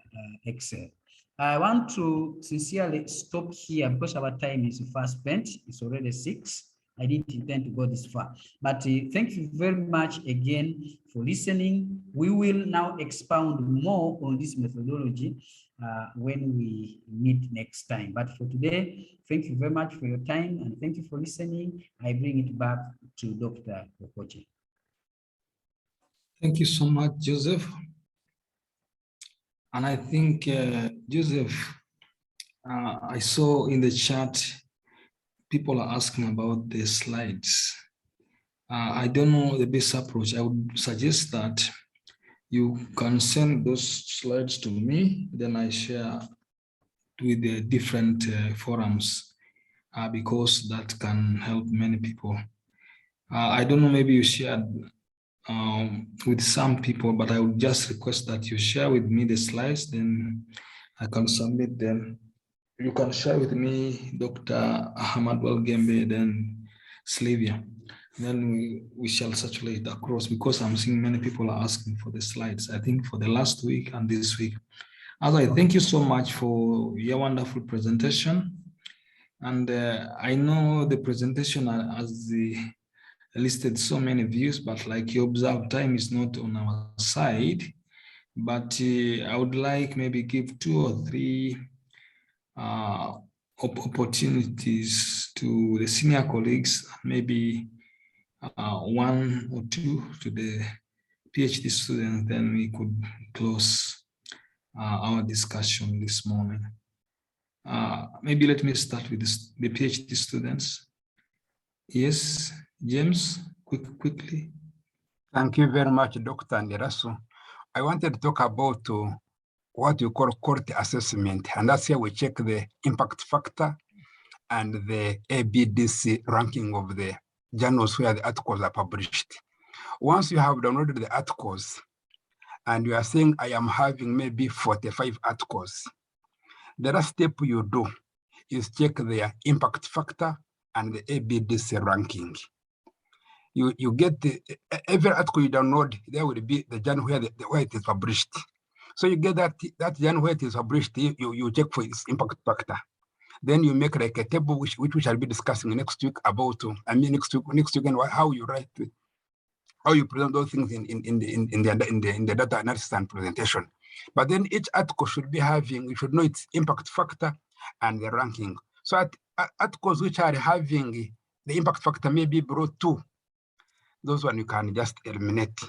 Excel. I want to sincerely stop here because our time is fast spent. It's already 6. I didn't intend to go this far, but thank you very much again for listening. We will now expound more on this methodology when we meet next time. But for today, thank you very much for your time and thank you for listening. I bring it back to Dr. Okoche. Thank you so much, Joseph. And I think, Joseph, I saw in the chat, people are asking about the slides. I don't know the best approach. I would suggest that you can send those slides to me, then I share with the different forums because that can help many people. I don't know, maybe you shared with some people, but I would just request that you share with me the slides, then I can submit them. You can share with me Dr. Ahmad Walgembe, then Slavia. Then we shall circulate across because I'm seeing many people are asking for the slides, I think for the last week and this week. As I thank you so much for your wonderful presentation. And I know the presentation has listed so many views, but like you observe, time is not on our side. But I would like maybe give 2 or 3 opportunities to the senior colleagues, maybe 1 or 2 to the PhD students, then we could close our discussion this morning. Maybe let me start with the PhD students. Yes, James, quickly. Thank you very much, Dr. Elasus. I wanted to talk about what you call quality assessment, and that's here we check the impact factor and the ABDC ranking of the journals where the articles are published. Once you have downloaded the articles and you are saying, I am having maybe 45 articles, the last step you do is check their impact factor and the ABDC ranking. You get every article you download, there will be the journal where it is published. So you get that journal where it is published, you check for its impact factor. Then you make like a table which we shall be discussing next week about, next week and how you write, how you present those things in the data analysis and presentation. But then each article should be having, you should know its impact factor and the ranking. So articles which are having the impact factor maybe below 2, those one you can just eliminate.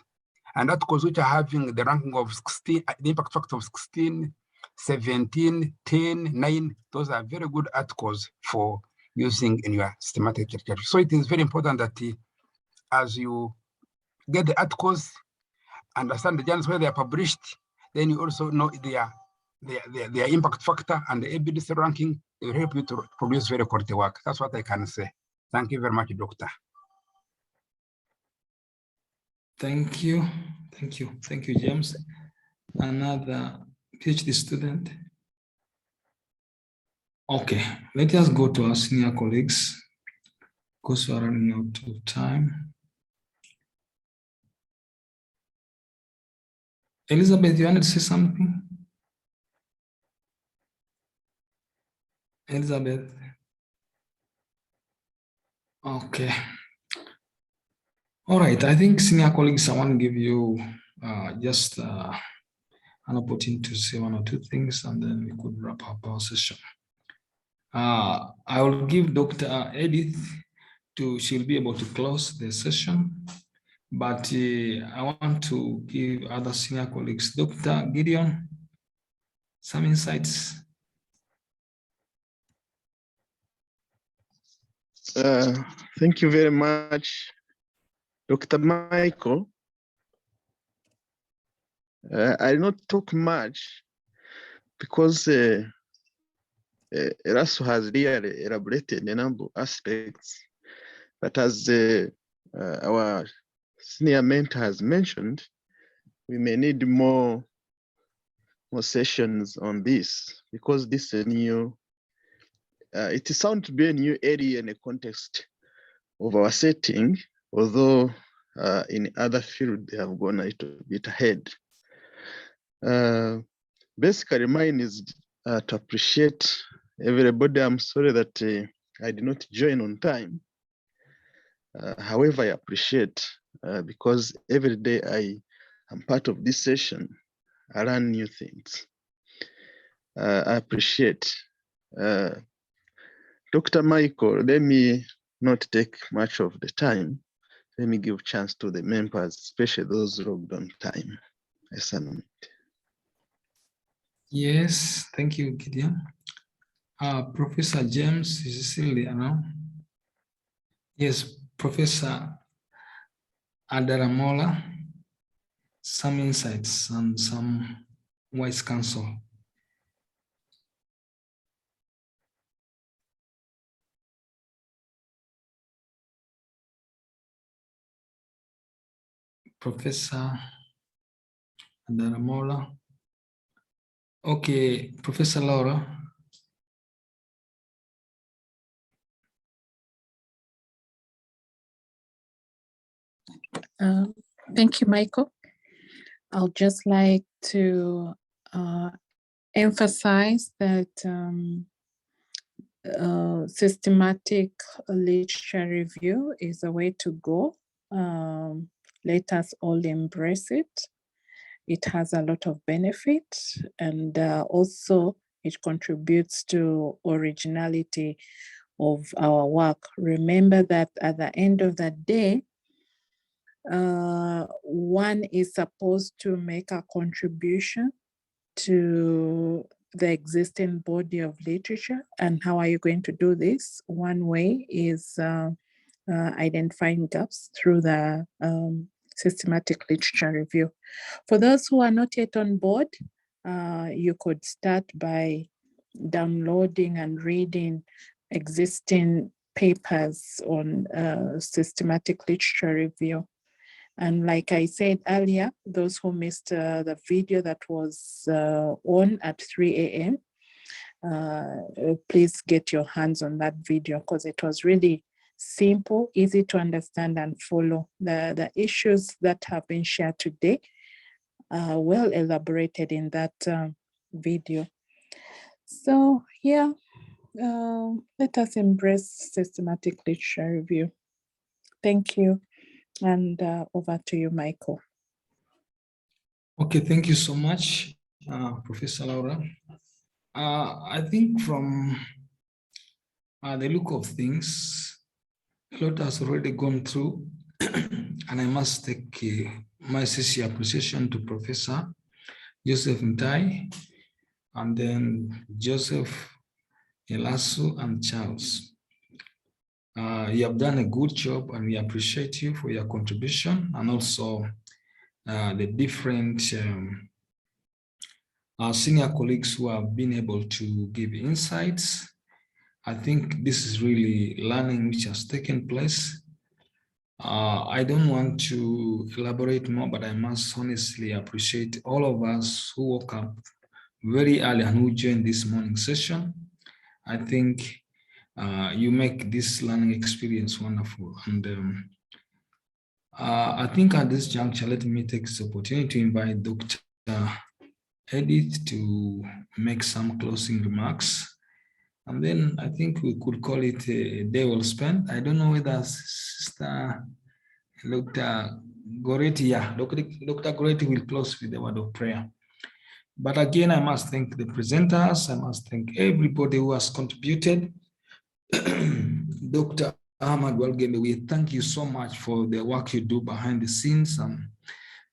And articles which are having the ranking of 16, the impact factor of 16, 17, 10, 9, those are very good articles for using in your systematic research. So it is very important that as you get the articles, understand the journals where they are published, then you also know their impact factor and the ABDC ranking. They will help you to produce very quality work. That's what I can say. Thank you very much, Doctor. Thank you, James. Another PhD student. Okay, let us go to our senior colleagues because we are running out of time. Elizabeth, you wanted to say something? Elizabeth? Okay. All right, I think senior colleagues, I want to give you just an opportunity to say one or two things, and then we could wrap up our session. I will give Dr. Edith she'll be able to close the session, but I want to give other senior colleagues. Dr. Gideon, some insights. Thank you very much, Dr. Michael. I'll not talk much because Elasus has really elaborated a number of aspects, but as our senior mentor has mentioned, we may need more sessions on this because this is a new, it sounds to be a new area in the context of our setting, although in other fields they have gone a little bit ahead. Basically, mine is to appreciate everybody. I'm sorry that I did not join on time. However, I appreciate because every day I am part of this session, I learn new things. I appreciate. Dr. Michael, let me not take much of the time. Let me give chance to the members, especially those logged on time. I submit. Yes, thank you, Gideon. Professor James is still there now. Yes, Professor Adaramola, some insights and some wise counsel. Professor Adaramola. Okay, Professor Laura. Thank you, Michael. I'll just like to emphasize that systematic literature review is a way to go. Let us all embrace it. It has a lot of benefits, and also it contributes to originality of our work. Remember that at the end of the day, one is supposed to make a contribution to the existing body of literature. And how are you going to do this? One way is identifying gaps through the systematic literature review. For those who are not yet on board, you could start by downloading and reading existing papers on systematic literature review. And like I said earlier, those who missed the video that was on at 3 a.m., please get your hands on that video because it was really simple, easy to understand and follow. The issues that have been shared today are well elaborated in that video. So yeah, let us embrace systematic literature review. Thank you. And over to you, Michael. Okay, thank you so much, Professor Laura. I think from the look of things, a lot has already gone through, and I must take my sincere appreciation to Professor Joseph Ntai, and then Joseph Elasu and Charles. You have done a good job, and we appreciate you for your contribution, and also the different senior colleagues who have been able to give insights. I think this is really learning which has taken place. I don't want to elaborate more, but I must honestly appreciate all of us who woke up very early and who joined this morning session. I think you make this learning experience wonderful. And I think at this juncture, let me take this opportunity to invite Dr. Edith to make some closing remarks. And then I think we could call it a day well spent. I don't know whether Sister Dr. Goretti, yeah, Dr. Goretti will close with the word of prayer. But again, I must thank the presenters. I must thank everybody who has contributed. Dr. Ahmad Walgende, we thank you so much for the work you do behind the scenes and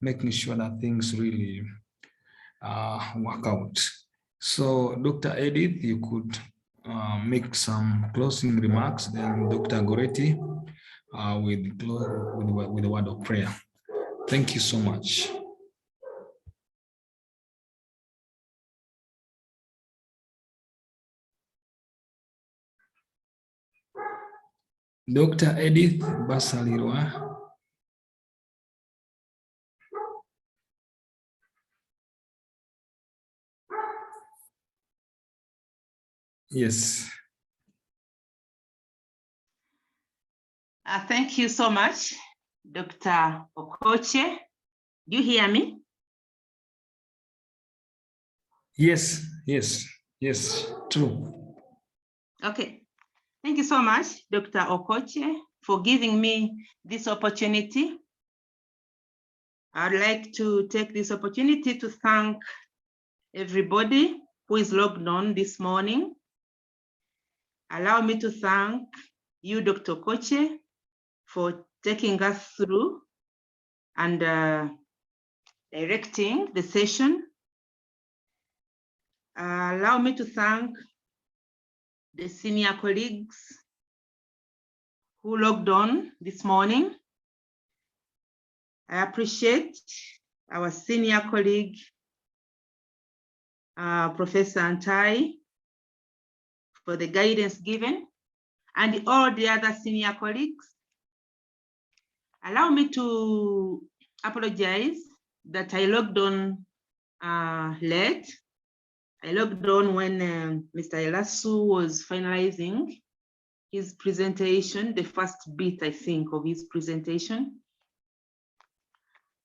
making sure that things really work out. So, Dr. Edith, you could make some closing remarks, then Dr. Goretti with the word of prayer. Thank you so much. Dr. Edith Basalirwa. Yes. Thank you so much, Dr. Okoche. Do you hear me? Yes, true. Okay. Thank you so much, Dr. Okoche, for giving me this opportunity. I'd like to take this opportunity to thank everybody who is logged on this morning. Allow me to thank you, Dr. Okoche, for taking us through and directing the session. Allow me to thank the senior colleagues who logged on this morning. I appreciate our senior colleague, Professor Antai, for the guidance given, and all the other senior colleagues. Allow me to apologize that I logged on late. I logged on when Mr. Elasu was finalizing his presentation, the first bit, I think, of his presentation.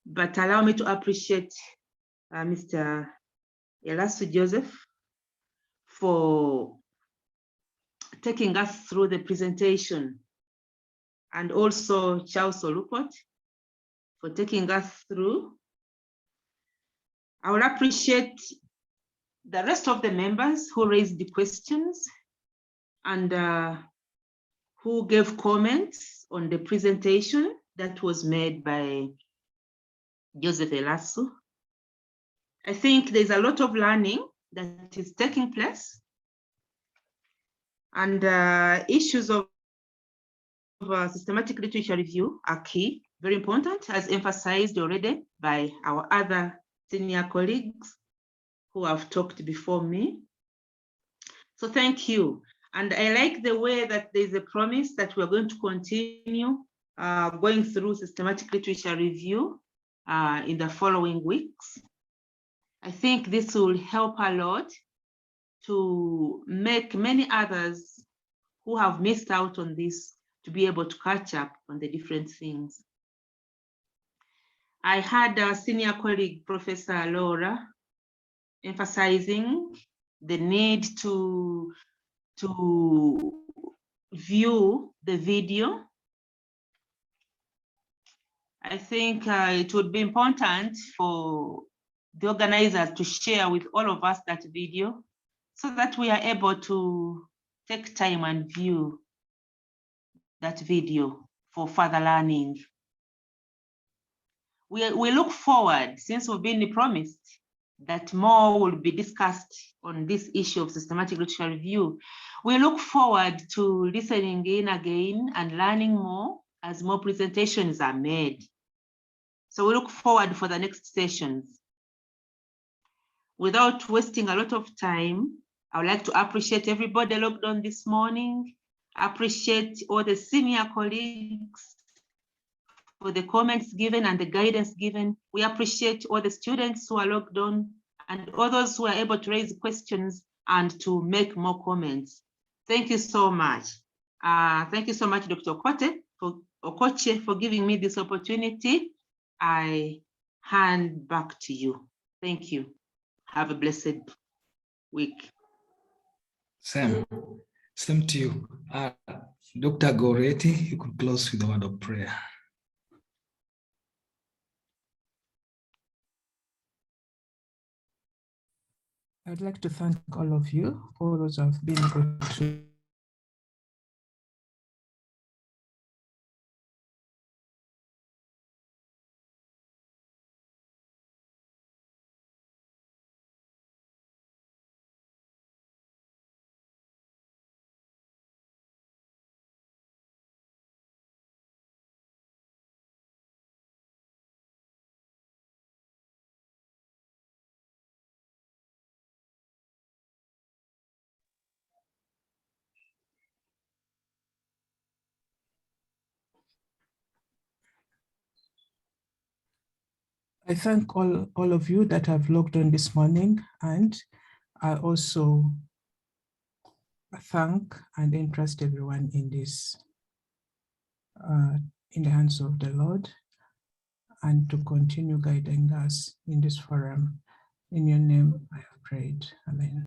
But allow me to appreciate Mr. Elasu Joseph for taking us through the presentation, and also Charles Olukot for taking us through. I would appreciate the rest of the members who raised the questions and who gave comments on the presentation that was made by Joseph Elasu. I think there's a lot of learning that is taking place, and issues of systematic literature review are key, very important, as emphasized already by our other senior colleagues who have talked before me. So thank you. And I like the way that there's a promise that we're going to continue going through systematic literature review in the following weeks. I think this will help a lot to make many others who have missed out on this to be able to catch up on the different things. I had a senior colleague, Professor Laura, emphasizing the need to view the video. I think it would be important for the organizers to share with all of us that video so that we are able to take time and view that video for further learning. We look forward, since we've been promised that more will be discussed on this issue of systematic literature review. We look forward to listening in again and learning more as more presentations are made. So we look forward for the next sessions. Without wasting a lot of time, I would like to appreciate everybody logged on this morning, appreciate all the senior colleagues for the comments given and the guidance given. We appreciate all the students who are logged on and all those who are able to raise questions and to make more comments. Thank you so much. Thank you so much, Dr. Okoche, for giving me this opportunity. I hand back to you. Thank you. Have a blessed week. Same to you. Dr. Goretti, you could close with a word of prayer. I'd like to thank all of you, all those who have been able to I thank all of you that have logged on this morning, and I also thank and entrust everyone in this, in the hands of the Lord, and to continue guiding us in this forum. In your name, I have prayed. Amen.